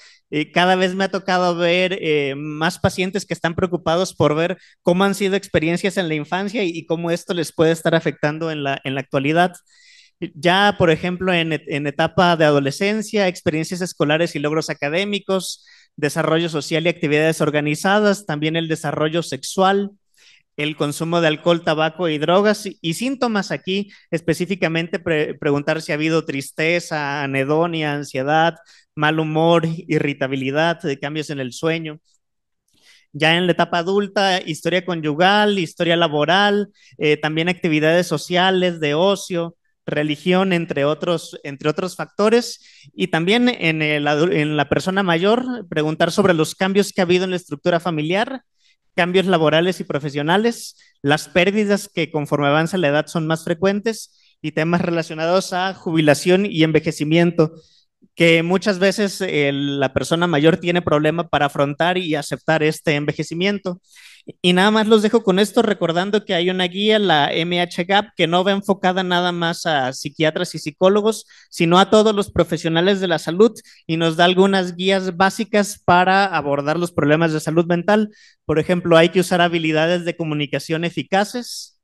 Cada vez me ha tocado ver más pacientes que están preocupados por ver cómo han sido experiencias en la infancia y cómo esto les puede estar afectando en la actualidad. Ya, por ejemplo, en etapa de adolescencia, experiencias escolares y logros académicos, desarrollo social y actividades organizadas, también el desarrollo sexual, el consumo de alcohol, tabaco y drogas y síntomas aquí, específicamente preguntar si ha habido tristeza, anedonia, ansiedad, mal humor, irritabilidad, cambios en el sueño. Ya en la etapa adulta, historia conyugal, historia laboral, también actividades sociales, de ocio, religión, entre otros factores. Y también en la persona mayor, preguntar sobre los cambios que ha habido en la estructura familiar, cambios laborales y profesionales, las pérdidas que conforme avanza la edad son más frecuentes y temas relacionados a jubilación y envejecimiento que muchas veces la persona mayor tiene problema para afrontar y aceptar este envejecimiento. Y nada más los dejo con esto, recordando que hay una guía, la MHGAP, que no va enfocada nada más a psiquiatras y psicólogos, sino a todos los profesionales de la salud y nos da algunas guías básicas para abordar los problemas de salud mental. Por ejemplo, hay que usar habilidades de comunicación eficaces,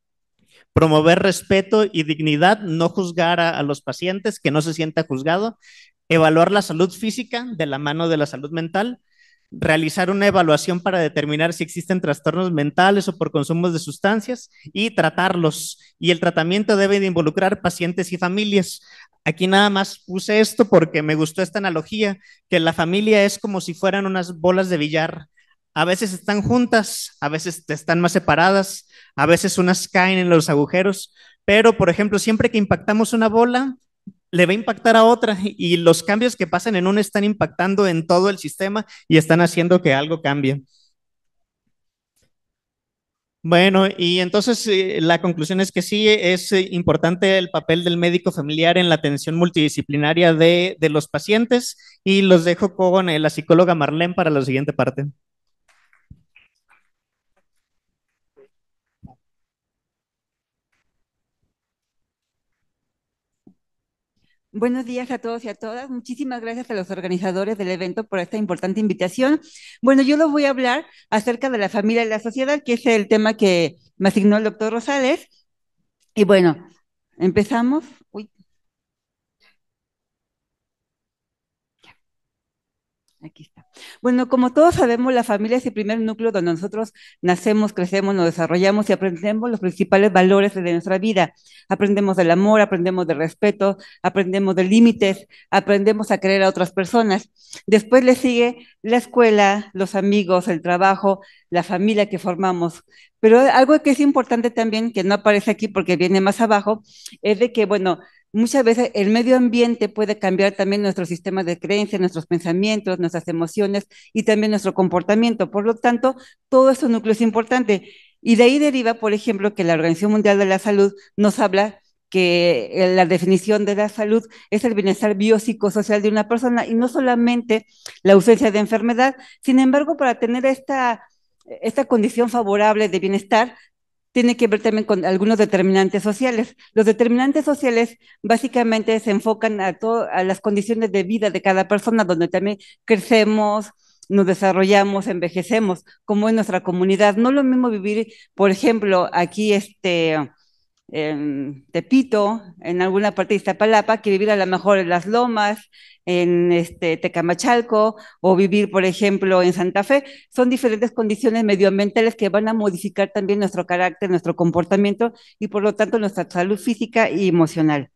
promover respeto y dignidad, no juzgar a los pacientes, que no se sienta juzgado, evaluar la salud física de la mano de la salud mental, realizar una evaluación para determinar si existen trastornos mentales o por consumos de sustancias y tratarlos. Y el tratamiento debe de involucrar pacientes y familias. Aquí nada más puse esto porque me gustó esta analogía, que la familia es como si fueran unas bolas de billar. A veces están juntas, a veces están más separadas, a veces unas caen en los agujeros, pero por ejemplo, siempre que impactamos una bola, le va a impactar a otra y los cambios que pasan en una están impactando en todo el sistema y están haciendo que algo cambie. Bueno, y entonces la conclusión es que sí es importante el papel del médico familiar en la atención multidisciplinaria de los pacientes y los dejo con la psicóloga Marlene para la siguiente parte. Buenos días a todos y a todas. Muchísimas gracias a los organizadores del evento por esta importante invitación. Bueno, yo les voy a hablar acerca de la familia y la sociedad, que es el tema que me asignó el doctor Rosales. Y bueno, empezamos. Uy, aquí está. Bueno, como todos sabemos, la familia es el primer núcleo donde nosotros nacemos, crecemos, nos desarrollamos y aprendemos los principales valores de nuestra vida. Aprendemos del amor, aprendemos del respeto, aprendemos de límites, aprendemos a querer a otras personas. Después le sigue la escuela, los amigos, el trabajo, la familia que formamos. Pero algo que es importante también, que no aparece aquí porque viene más abajo, es de que, bueno, muchas veces el medio ambiente puede cambiar también nuestro sistema de creencias, nuestros pensamientos, nuestras emociones y también nuestro comportamiento. Por lo tanto, todo eso núcleo es importante. Y de ahí deriva, por ejemplo, que la Organización Mundial de la Salud nos habla que la definición de la salud es el bienestar biopsicosocial de una persona y no solamente la ausencia de enfermedad. Sin embargo, para tener esta condición favorable de bienestar, tiene que ver también con algunos determinantes sociales. Los determinantes sociales básicamente se enfocan a las condiciones de vida de cada persona, donde también crecemos, nos desarrollamos, envejecemos, como en nuestra comunidad. No es lo mismo vivir, por ejemplo, aquí en Tepito, en alguna parte de Iztapalapa, que vivir a lo mejor en Las Lomas, en Tecamachalco, o vivir, por ejemplo, en Santa Fe. Son diferentes condiciones medioambientales que van a modificar también nuestro carácter, nuestro comportamiento y por lo tanto nuestra salud física y emocional.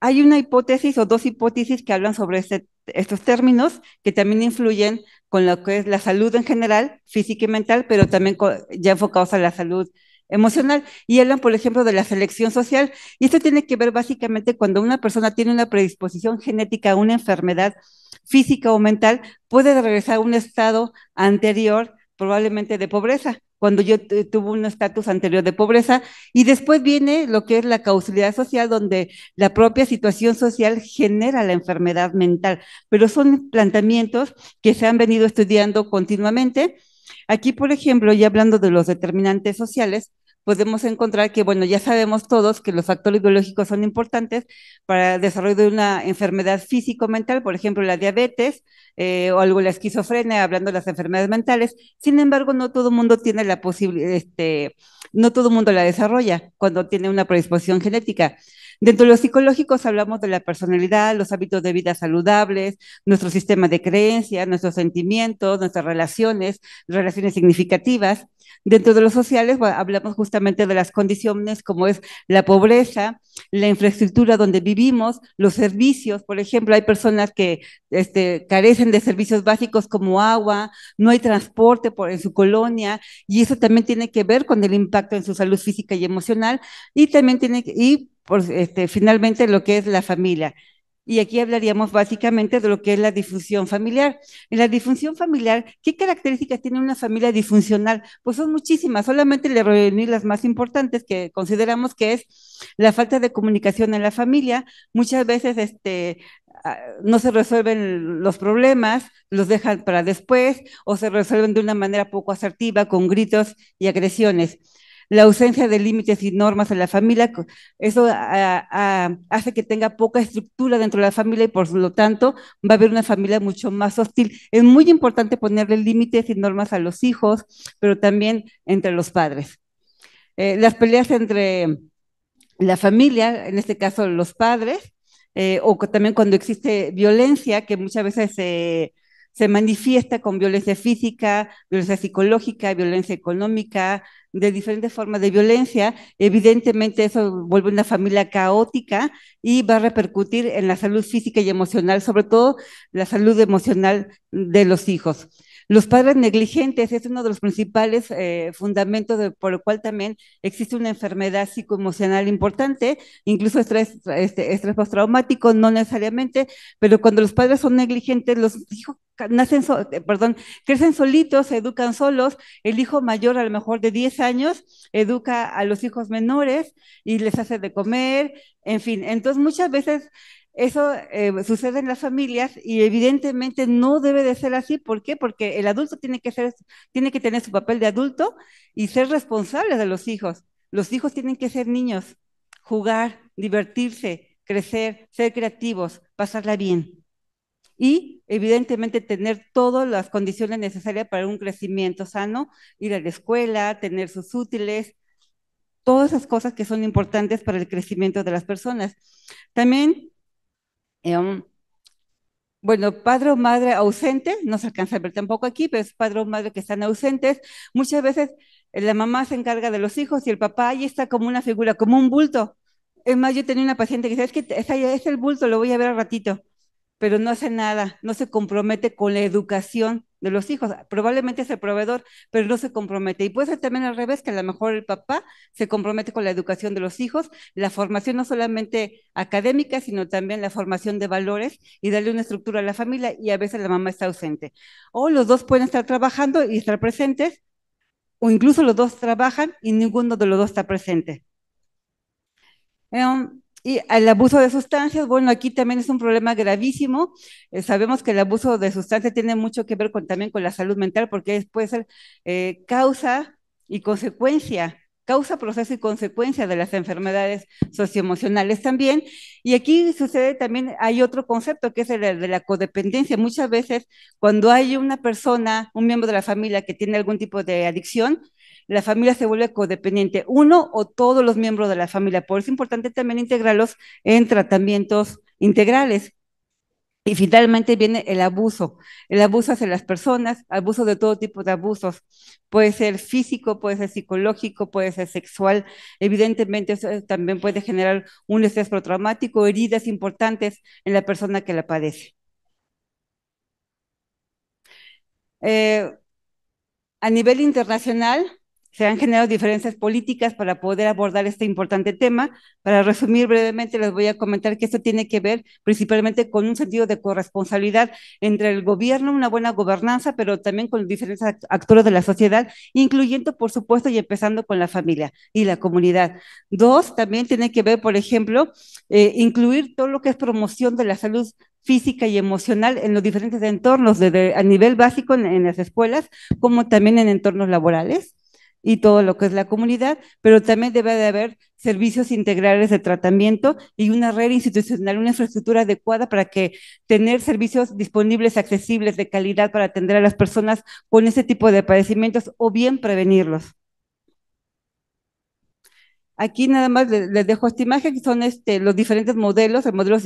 Hay una hipótesis o dos hipótesis que hablan sobre estos términos que también influyen con lo que es la salud en general, física y mental, pero también ya enfocados a la salud emocional. Y hablan, por ejemplo, de la selección social. Y esto tiene que ver básicamente cuando una persona tiene una predisposición genética a una enfermedad física o mental, puede regresar a un estado anterior, probablemente de pobreza, cuando yo tuve un estatus anterior de pobreza, y después viene lo que es la causalidad social, donde la propia situación social genera la enfermedad mental, pero son planteamientos que se han venido estudiando continuamente. Aquí, por ejemplo, ya hablando de los determinantes sociales, podemos encontrar que, bueno, ya sabemos todos que los factores biológicos son importantes para el desarrollo de una enfermedad físico-mental, por ejemplo, la diabetes o algo la esquizofrenia, hablando de las enfermedades mentales. Sin embargo, no todo el mundo tiene la posibilidad, no todo el mundo la desarrolla cuando tiene una predisposición genética. Dentro de los psicológicos hablamos de la personalidad, los hábitos de vida saludables, nuestro sistema de creencias, nuestros sentimientos, nuestras relaciones significativas. Dentro de los sociales hablamos justamente de las condiciones como es la pobreza, la infraestructura donde vivimos, los servicios. Por ejemplo, hay personas que carecen de servicios básicos como agua, no hay transporte en su colonia, y eso también tiene que ver con el impacto en su salud física y emocional, y también finalmente lo que es la familia. Y aquí hablaríamos básicamente de lo que es la disfunción familiar. En la disfunción familiar, ¿qué características tiene una familia disfuncional? Pues son muchísimas, solamente le reunir las más importantes que consideramos que es la falta de comunicación en la familia. Muchas veces no se resuelven los problemas, los dejan para después o se resuelven de una manera poco asertiva con gritos y agresiones. La ausencia de límites y normas en la familia, eso hace que tenga poca estructura dentro de la familia y por lo tanto va a haber una familia mucho más hostil. Es muy importante ponerle límites y normas a los hijos, pero también entre los padres. Las peleas entre la familia, en este caso los padres, o también cuando existe violencia, que muchas veces se manifiesta con violencia física, violencia psicológica, violencia económica, de diferentes formas de violencia. Evidentemente eso vuelve una familia caótica y va a repercutir en la salud física y emocional, sobre todo la salud emocional de los hijos. Los padres negligentes es uno de los principales fundamentos por el cual también existe una enfermedad psicoemocional importante, incluso estrés postraumático, no necesariamente, pero cuando los padres son negligentes, los hijos crecen solitos, se educan solos. El hijo mayor, a lo mejor de 10 años, educa a los hijos menores y les hace de comer, en fin. Entonces, muchas veces eso sucede en las familias y evidentemente no debe de ser así. ¿Por qué? Porque el adulto tiene que tener su papel de adulto y ser responsable de los hijos. Los hijos tienen que ser niños, jugar, divertirse, crecer, ser creativos, pasarla bien. Y evidentemente tener todas las condiciones necesarias para un crecimiento sano, ir a la escuela, tener sus útiles, todas esas cosas que son importantes para el crecimiento de las personas. También bueno, padre o madre ausente, no se alcanza a ver tampoco aquí, pero es padre o madre que están ausentes. Muchas veces la mamá se encarga de los hijos y el papá ahí está como una figura, como un bulto. Es más, yo tenía una paciente que dice, es que es el bulto, lo voy a ver al ratito, pero no hace nada, no se compromete con la educación de los hijos. Probablemente es el proveedor, pero no se compromete. Y puede ser también al revés, que a lo mejor el papá se compromete con la educación de los hijos, la formación no solamente académica, sino también la formación de valores y darle una estructura a la familia, y a veces la mamá está ausente. O los dos pueden estar trabajando y estar presentes, o incluso los dos trabajan y ninguno de los dos está presente. Y el abuso de sustancias, bueno, aquí también es un problema gravísimo. Sabemos que el abuso de sustancias tiene mucho que ver también con la salud mental, porque puede ser causa y consecuencia. causa, proceso y consecuencia de las enfermedades socioemocionales también. Y aquí sucede también, hay otro concepto que es el de la codependencia. Muchas veces cuando hay una persona, un miembro de la familia que tiene algún tipo de adicción, la familia se vuelve codependiente, uno o todos los miembros de la familia. Por eso es importante también integrarlos en tratamientos integrales. Y finalmente viene el abuso hacia las personas, abuso de todo tipo de abusos. Puede ser físico, puede ser psicológico, puede ser sexual. Evidentemente eso también puede generar un estrés postraumático, heridas importantes en la persona que la padece. Eh, A nivel internacional, se han generado diferencias políticas para poder abordar este importante tema. Para resumir brevemente, les voy a comentar que esto tiene que ver principalmente con un sentido de corresponsabilidad entre el gobierno, una buena gobernanza, pero también con diferentes actores de la sociedad, incluyendo, por supuesto, y empezando con la familia y la comunidad. Dos, también tiene que ver, por ejemplo, incluir todo lo que es promoción de la salud física y emocional en los diferentes entornos, desde a nivel básico en las escuelas, como también en entornos laborales y todo lo que es la comunidad, pero también debe de haber servicios integrales de tratamiento y una red institucional, una infraestructura adecuada para que tener servicios disponibles, accesibles, de calidad para atender a las personas con ese tipo de padecimientos o bien prevenirlos. Aquí nada más les dejo esta imagen, que son los diferentes modelos, el modelo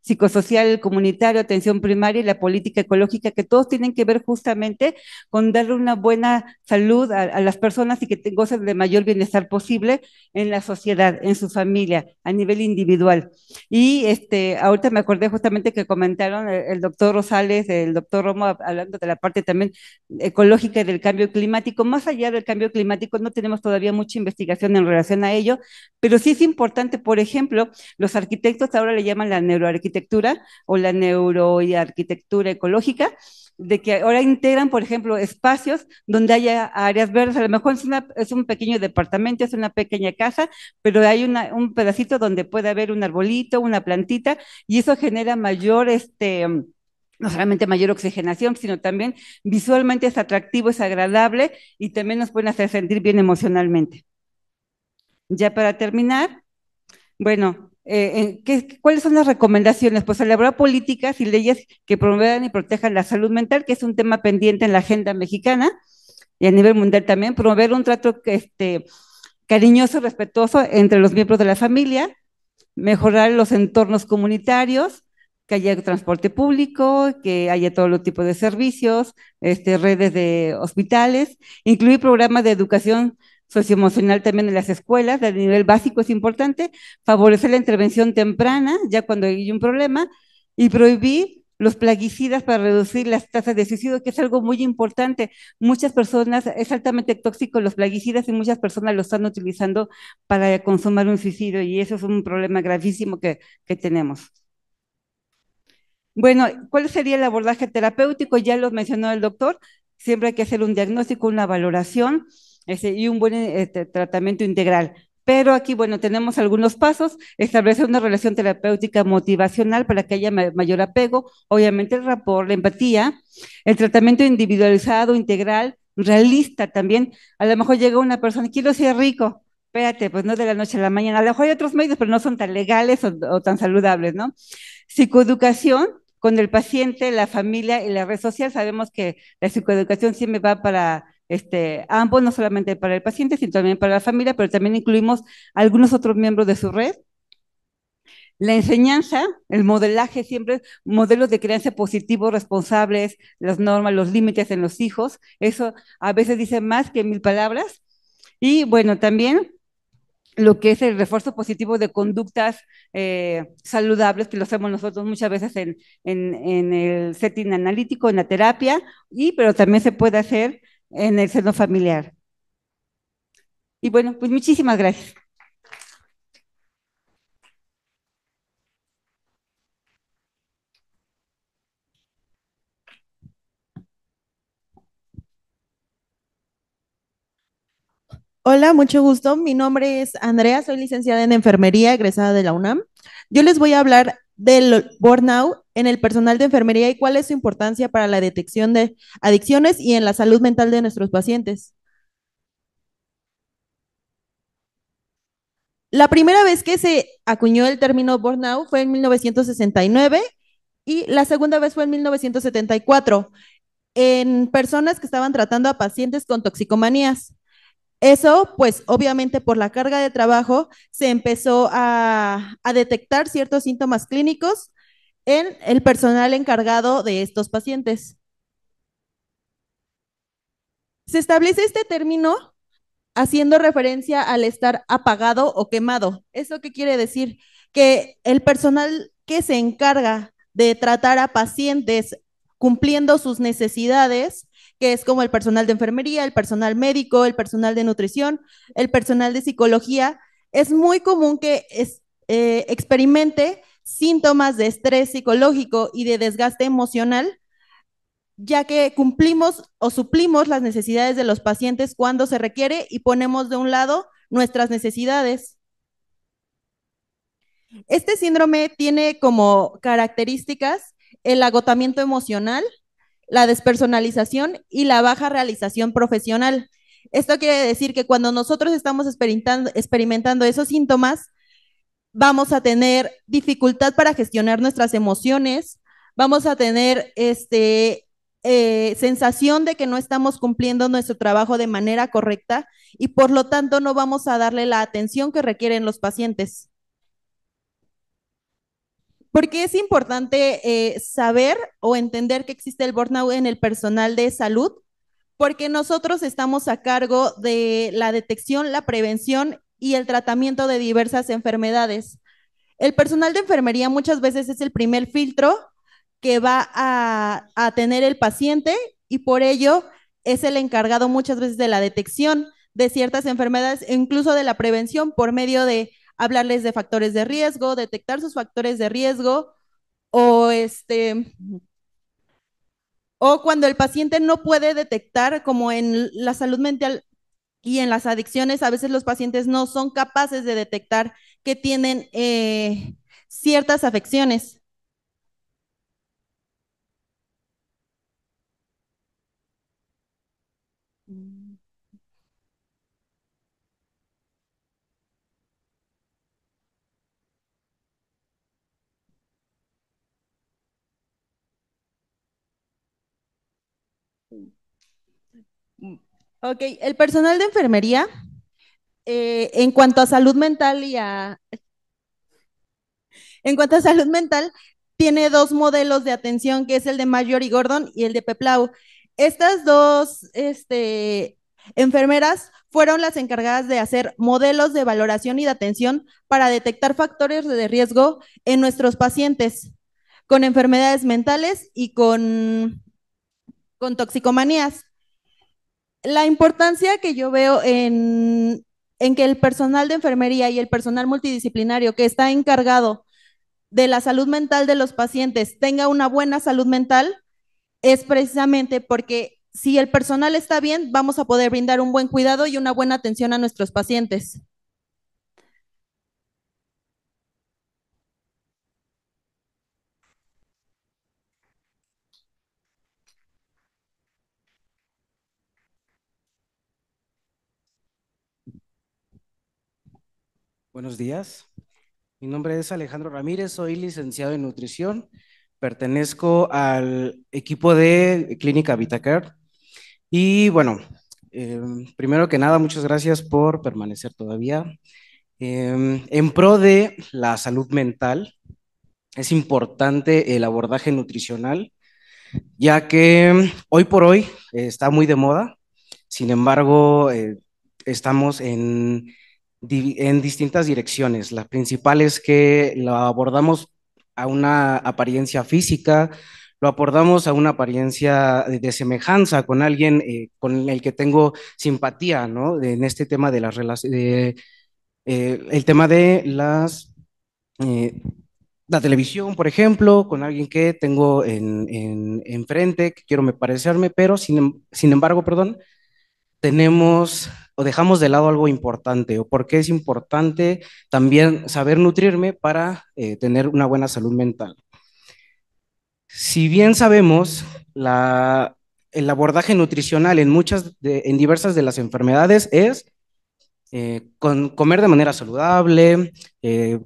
psicosocial, el comunitario, atención primaria y la política ecológica, que todos tienen que ver justamente con darle una buena salud a las personas y que gocen de mayor bienestar posible en la sociedad, en su familia, a nivel individual. Y ahorita me acordé justamente que comentaron el doctor Rosales, el doctor Romo, hablando de la parte también ecológica y del cambio climático. Más allá del cambio climático, no tenemos todavía mucha investigación en relación a ello, pero sí es importante, por ejemplo, los arquitectos ahora le llaman la neuroarquitectura o la neuroarquitectura ecológica, de que ahora integran, por ejemplo, espacios donde haya áreas verdes. A lo mejor es un pequeño departamento, es una pequeña casa, pero hay un pedacito donde puede haber un arbolito, una plantita, y eso genera mayor, no solamente mayor oxigenación, sino también visualmente es atractivo, es agradable y también nos pueden hacer sentir bien emocionalmente. Ya para terminar, bueno, ¿cuáles son las recomendaciones? Pues elaborar políticas y leyes que promuevan y protejan la salud mental, que es un tema pendiente en la agenda mexicana y a nivel mundial también. Promover un trato cariñoso, respetuoso entre los miembros de la familia, mejorar los entornos comunitarios, que haya transporte público, que haya todo los tipos de servicios, redes de hospitales, incluir programas de educación socioemocional también en las escuelas, de nivel básico es importante, favorecer la intervención temprana, ya cuando hay un problema, y prohibir los plaguicidas para reducir las tasas de suicidio, que es algo muy importante. Muchas personas, es altamente tóxico los plaguicidas y muchas personas lo están utilizando para consumar un suicidio y eso es un problema gravísimo que tenemos. Bueno, ¿cuál sería el abordaje terapéutico? Ya lo mencionó el doctor, siempre hay que hacer un diagnóstico, una valoración y un buen tratamiento integral. Pero aquí, bueno, tenemos algunos pasos, establecer una relación terapéutica motivacional para que haya mayor apego, obviamente el rapport, la empatía, el tratamiento individualizado, integral, realista también. A lo mejor llega una persona, quiero ser rico, espérate, pues no de la noche a la mañana. A lo mejor hay otros medios, pero no son tan legales o tan saludables, ¿no? Psicoeducación con el paciente, la familia y la red social. Sabemos que la psicoeducación siempre va para ambos, no solamente para el paciente, sino también para la familia, pero también incluimos algunos otros miembros de su red. La enseñanza, el modelaje, siempre modelos de crianza positivos, responsables, las normas, los límites en los hijos, eso a veces dice más que 1000 palabras. Y bueno, también lo que es el refuerzo positivo de conductas saludables, que lo hacemos nosotros muchas veces en el setting analítico, en la terapia, pero también se puede hacer en el seno familiar. Y bueno, pues muchísimas gracias. Hola, mucho gusto. Mi nombre es Andrea, soy licenciada en enfermería, egresada de la UNAM. Yo les voy a hablar del burnout en el personal de enfermería y cuál es su importancia para la detección de adicciones y en la salud mental de nuestros pacientes. La primera vez que se acuñó el término burnout fue en 1969 y la segunda vez fue en 1974 en personas que estaban tratando a pacientes con toxicomanías. Eso, pues obviamente por la carga de trabajo, se empezó a detectar ciertos síntomas clínicos en el personal encargado de estos pacientes. Se establece este término haciendo referencia al estar apagado o quemado. ¿Eso qué quiere decir? Que el personal que se encarga de tratar a pacientes cumpliendo sus necesidades, que es como el personal de enfermería, el personal médico, el personal de nutrición, el personal de psicología, es muy común que experimente síntomas de estrés psicológico y de desgaste emocional, ya que cumplimos o suplimos las necesidades de los pacientes cuando se requiere y ponemos de un lado nuestras necesidades. Este síndrome tiene como características el agotamiento emocional, la despersonalización y la baja realización profesional. Esto quiere decir que cuando nosotros estamos experimentando esos síntomas, vamos a tener dificultad para gestionar nuestras emociones, vamos a tener sensación de que no estamos cumpliendo nuestro trabajo de manera correcta y por lo tanto no vamos a darle la atención que requieren los pacientes. ¿Por qué es importante saber o entender que existe el burnout en el personal de salud? Porque nosotros estamos a cargo de la detección, la prevención y el tratamiento de diversas enfermedades. El personal de enfermería muchas veces es el primer filtro que va a tener el paciente y por ello es el encargado muchas veces de la detección de ciertas enfermedades e incluso de la prevención por medio de hablarles de factores de riesgo, detectar sus factores de riesgo o o cuando el paciente no puede detectar, como en la salud mental y en las adicciones, a veces los pacientes no son capaces de detectar que tienen ciertas afecciones. Ok, el personal de enfermería, en cuanto a salud mental en cuanto a salud mental, tiene dos modelos de atención, que es el de Marjorie Gordon y el de Peplau. Estas dos enfermeras fueron las encargadas de hacer modelos de valoración y de atención para detectar factores de riesgo en nuestros pacientes con enfermedades mentales y con toxicomanías. La importancia que yo veo en que el personal de enfermería y el personal multidisciplinario que está encargado de la salud mental de los pacientes tenga una buena salud mental es precisamente porque si el personal está bien, vamos a poder brindar un buen cuidado y una buena atención a nuestros pacientes. Buenos días. Mi nombre es Alejandro Ramírez, soy licenciado en nutrición, pertenezco al equipo de Clínica VitaCare y bueno, eh, primero que nada, muchas gracias por permanecer todavía. En pro de la salud mental, es importante el abordaje nutricional, ya que hoy por hoy está muy de moda, sin embargo, estamos en distintas direcciones. La principal es que lo abordamos a una apariencia física, lo abordamos a una apariencia de semejanza con alguien con el que tengo simpatía, ¿no? En este tema de las relaciones, el tema de eh, la televisión, por ejemplo, con alguien que tengo enfrente, que quiero me parecerme, pero sin embargo, perdón, tenemos o dejamos de lado algo importante, o por qué es importante también saber nutrirme para tener una buena salud mental. Si bien sabemos, el abordaje nutricional en diversas de las enfermedades es comer de manera saludable,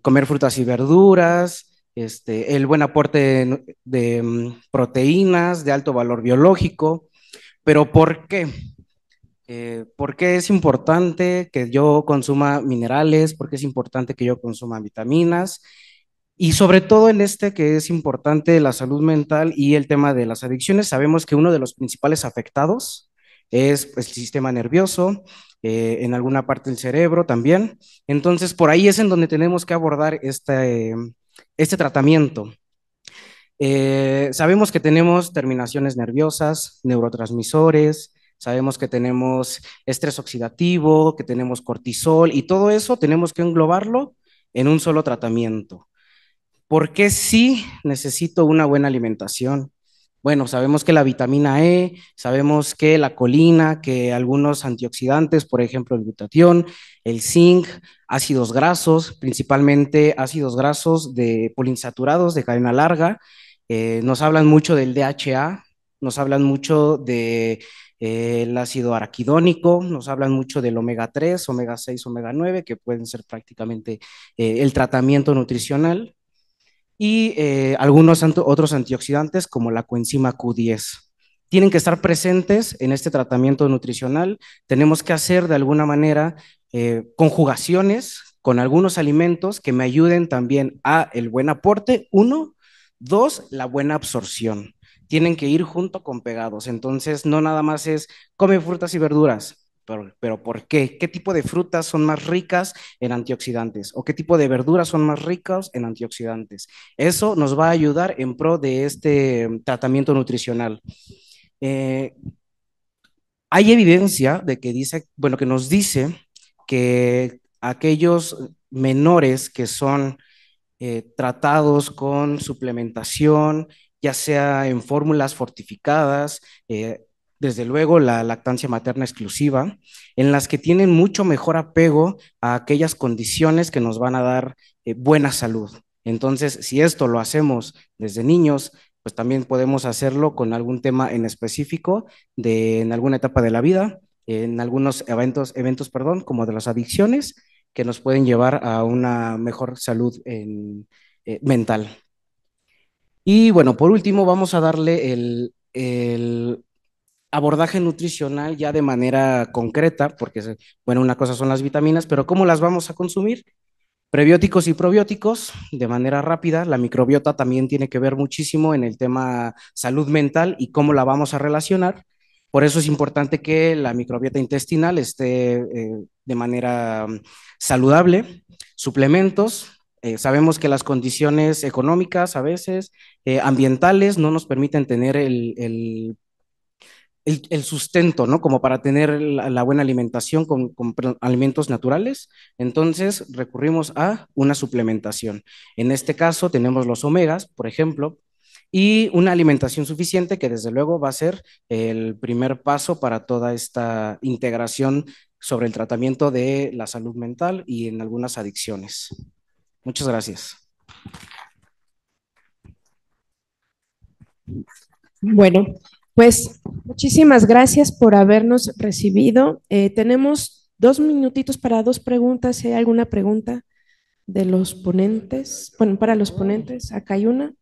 comer frutas y verduras, el buen aporte de proteínas de alto valor biológico. Pero ¿por qué? ¿Por qué es importante que yo consuma minerales? ¿Por qué es importante que yo consuma vitaminas? Y sobre todo en este que es importante la salud mental y el tema de las adicciones, sabemos que uno de los principales afectados es el sistema nervioso, en alguna parte del cerebro también. Entonces, por ahí es en donde tenemos que abordar este tratamiento. Sabemos que tenemos terminaciones nerviosas, neurotransmisores, sabemos que tenemos estrés oxidativo, que tenemos cortisol y todo eso tenemos que englobarlo en un solo tratamiento. ¿Por qué sí necesito una buena alimentación? Bueno, sabemos que la vitamina E, sabemos que la colina, que algunos antioxidantes, por ejemplo, el glutatión, el zinc, ácidos grasos, principalmente ácidos grasos de poliinsaturados de cadena larga, nos hablan mucho del DHA, nos hablan mucho de el ácido araquidónico, nos hablan mucho del omega 3, omega 6, omega 9, que pueden ser prácticamente el tratamiento nutricional y algunos otros antioxidantes como la coenzima Q10. Tienen que estar presentes en este tratamiento nutricional. Tenemos que hacer de alguna manera conjugaciones con algunos alimentos que me ayuden también a el buen aporte, uno, dos, la buena absorción. Tienen que ir junto con pegados. Entonces, no nada más es come frutas y verduras, pero ¿por qué? ¿Qué tipo de frutas son más ricas en antioxidantes? ¿O qué tipo de verduras son más ricas en antioxidantes? Eso nos va a ayudar en pro de este tratamiento nutricional. Eh, Hay evidencia de que dice, bueno, que nos dice que aquellos menores que son tratados con suplementación, ya sea en fórmulas fortificadas, desde luego la lactancia materna exclusiva, en las que tienen mucho mejor apego a aquellas condiciones que nos van a dar buena salud. Entonces, si esto lo hacemos desde niños, pues también podemos hacerlo con algún tema en específico en alguna etapa de la vida, en algunos eventos, como de las adicciones, que nos pueden llevar a una mejor salud mental. Y bueno, por último, vamos a darle el abordaje nutricional ya de manera concreta, porque, bueno, una cosa son las vitaminas, pero ¿cómo las vamos a consumir? Prebióticos y probióticos de manera rápida. La microbiota también tiene que ver muchísimo en el tema salud mental y cómo la vamos a relacionar. Por eso es importante que la microbiota intestinal esté de manera saludable. Suplementos. Sabemos que las condiciones económicas a veces, ambientales, no nos permiten tener el sustento, ¿no? Como para tener la buena alimentación con alimentos naturales. Entonces recurrimos a una suplementación. En este caso tenemos los omegas, por ejemplo, y una alimentación suficiente que desde luego va a ser el primer paso para toda esta integración sobre el tratamiento de la salud mental y en algunas adicciones. Muchas gracias. Bueno, pues muchísimas gracias por habernos recibido. Tenemos 2 minutitos para 2 preguntas. Si hay alguna pregunta de los ponentes, bueno, para los ponentes, acá hay una.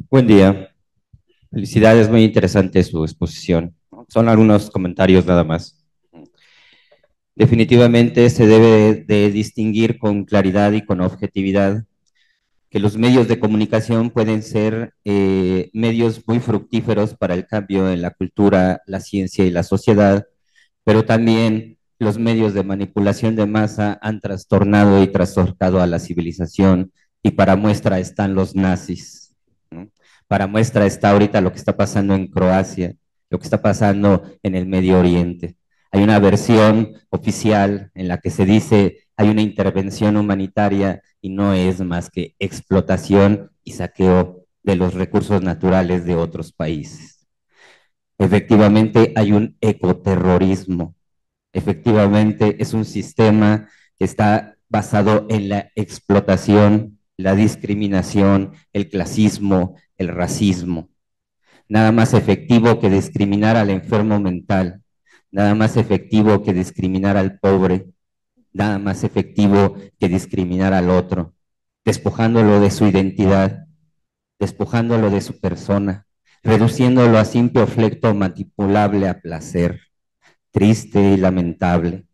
Buen día. Felicidades, muy interesante su exposición. Son algunos comentarios nada más. Definitivamente se debe de distinguir con claridad y con objetividad que los medios de comunicación pueden ser medios muy fructíferos para el cambio en la cultura, la ciencia y la sociedad, pero también los medios de manipulación de masa han trastornado y trastocado a la civilización, y para muestra están los nazis, ¿no? Para muestra está ahorita lo que está pasando en Croacia, lo que está pasando en el Medio Oriente. Hay una versión oficial en la que se dice hay una intervención humanitaria y no es más que explotación y saqueo de los recursos naturales de otros países. Efectivamente hay un ecoterrorismo, efectivamente es un sistema que está basado en la explotación la discriminación, el clasismo, el racismo. Nada más efectivo que discriminar al enfermo mental, nada más efectivo que discriminar al pobre, nada más efectivo que discriminar al otro, despojándolo de su identidad, despojándolo de su persona, reduciéndolo a simple objeto manipulable a placer, triste y lamentable.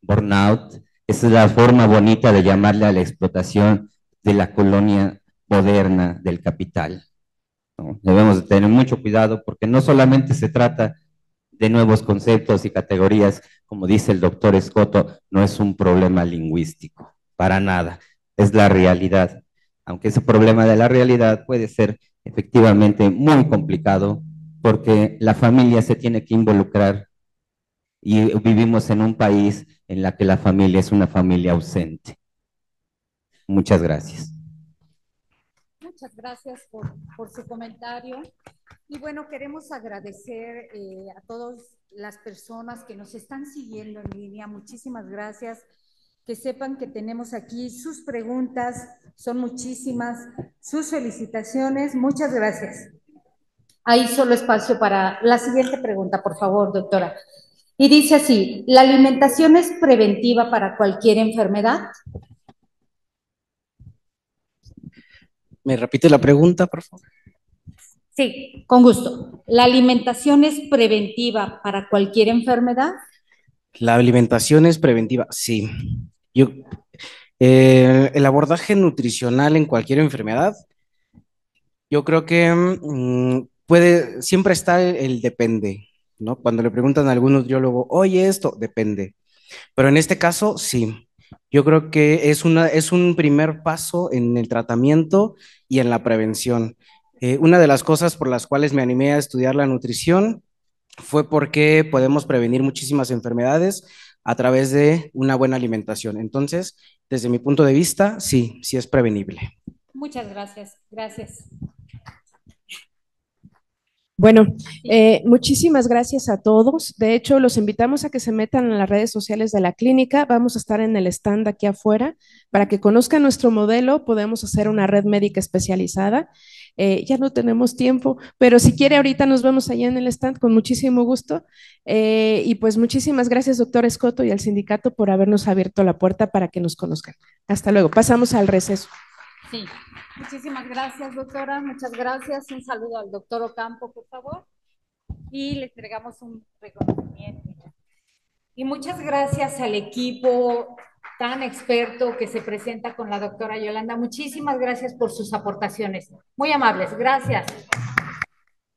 Burnout, esa es la forma bonita de llamarle a la explotación de la colonia moderna del capital, ¿no? Debemos de tener mucho cuidado porque no solamente se trata de nuevos conceptos y categorías, como dice el doctor Escoto, no es un problema lingüístico, para nada, es la realidad. Aunque ese problema de la realidad puede ser efectivamente muy complicado porque la familia se tiene que involucrar y vivimos en un país en la que la familia es una familia ausente. Muchas gracias. Muchas gracias por su comentario. Y bueno, queremos agradecer a todas las personas que nos están siguiendo en línea. Muchísimas gracias. Que sepan que tenemos aquí sus preguntas, son muchísimas, sus felicitaciones. Muchas gracias. Hay solo espacio para la siguiente pregunta, por favor, doctora. Y dice así, ¿la alimentación es preventiva para cualquier enfermedad? ¿Me repite la pregunta, por favor? Sí, con gusto. ¿La alimentación es preventiva para cualquier enfermedad? La alimentación es preventiva, sí. El abordaje nutricional en cualquier enfermedad, yo creo que siempre está el depende, ¿no? Cuando le preguntan a algún nutriólogo, oye, esto depende. Pero en este caso, sí. Yo creo que es un primer paso en el tratamiento y en la prevención. Una de las cosas por las cuales me animé a estudiar la nutrición fue porque podemos prevenir muchísimas enfermedades a través de una buena alimentación. Entonces, desde mi punto de vista, sí, sí es prevenible. Muchas gracias. Gracias. Bueno, muchísimas gracias a todos. De hecho, los invitamos a que se metan en las redes sociales de la clínica. Vamos a estar en el stand aquí afuera para que conozcan nuestro modelo. Podemos hacer una red médica especializada. Ya no tenemos tiempo, pero si quiere, ahorita nos vemos allá en el stand con muchísimo gusto. Y pues muchísimas gracias, doctor Escoto, y al sindicato por habernos abierto la puerta para que nos conozcan. Hasta luego. Pasamos al receso. Sí, muchísimas gracias, doctora. Muchas gracias. Un saludo al doctor Ocampo, por favor. Y le entregamos un reconocimiento. Y muchas gracias al equipo tan experto que se presenta con la doctora Yolanda. Muchísimas gracias por sus aportaciones. Muy amables. Gracias.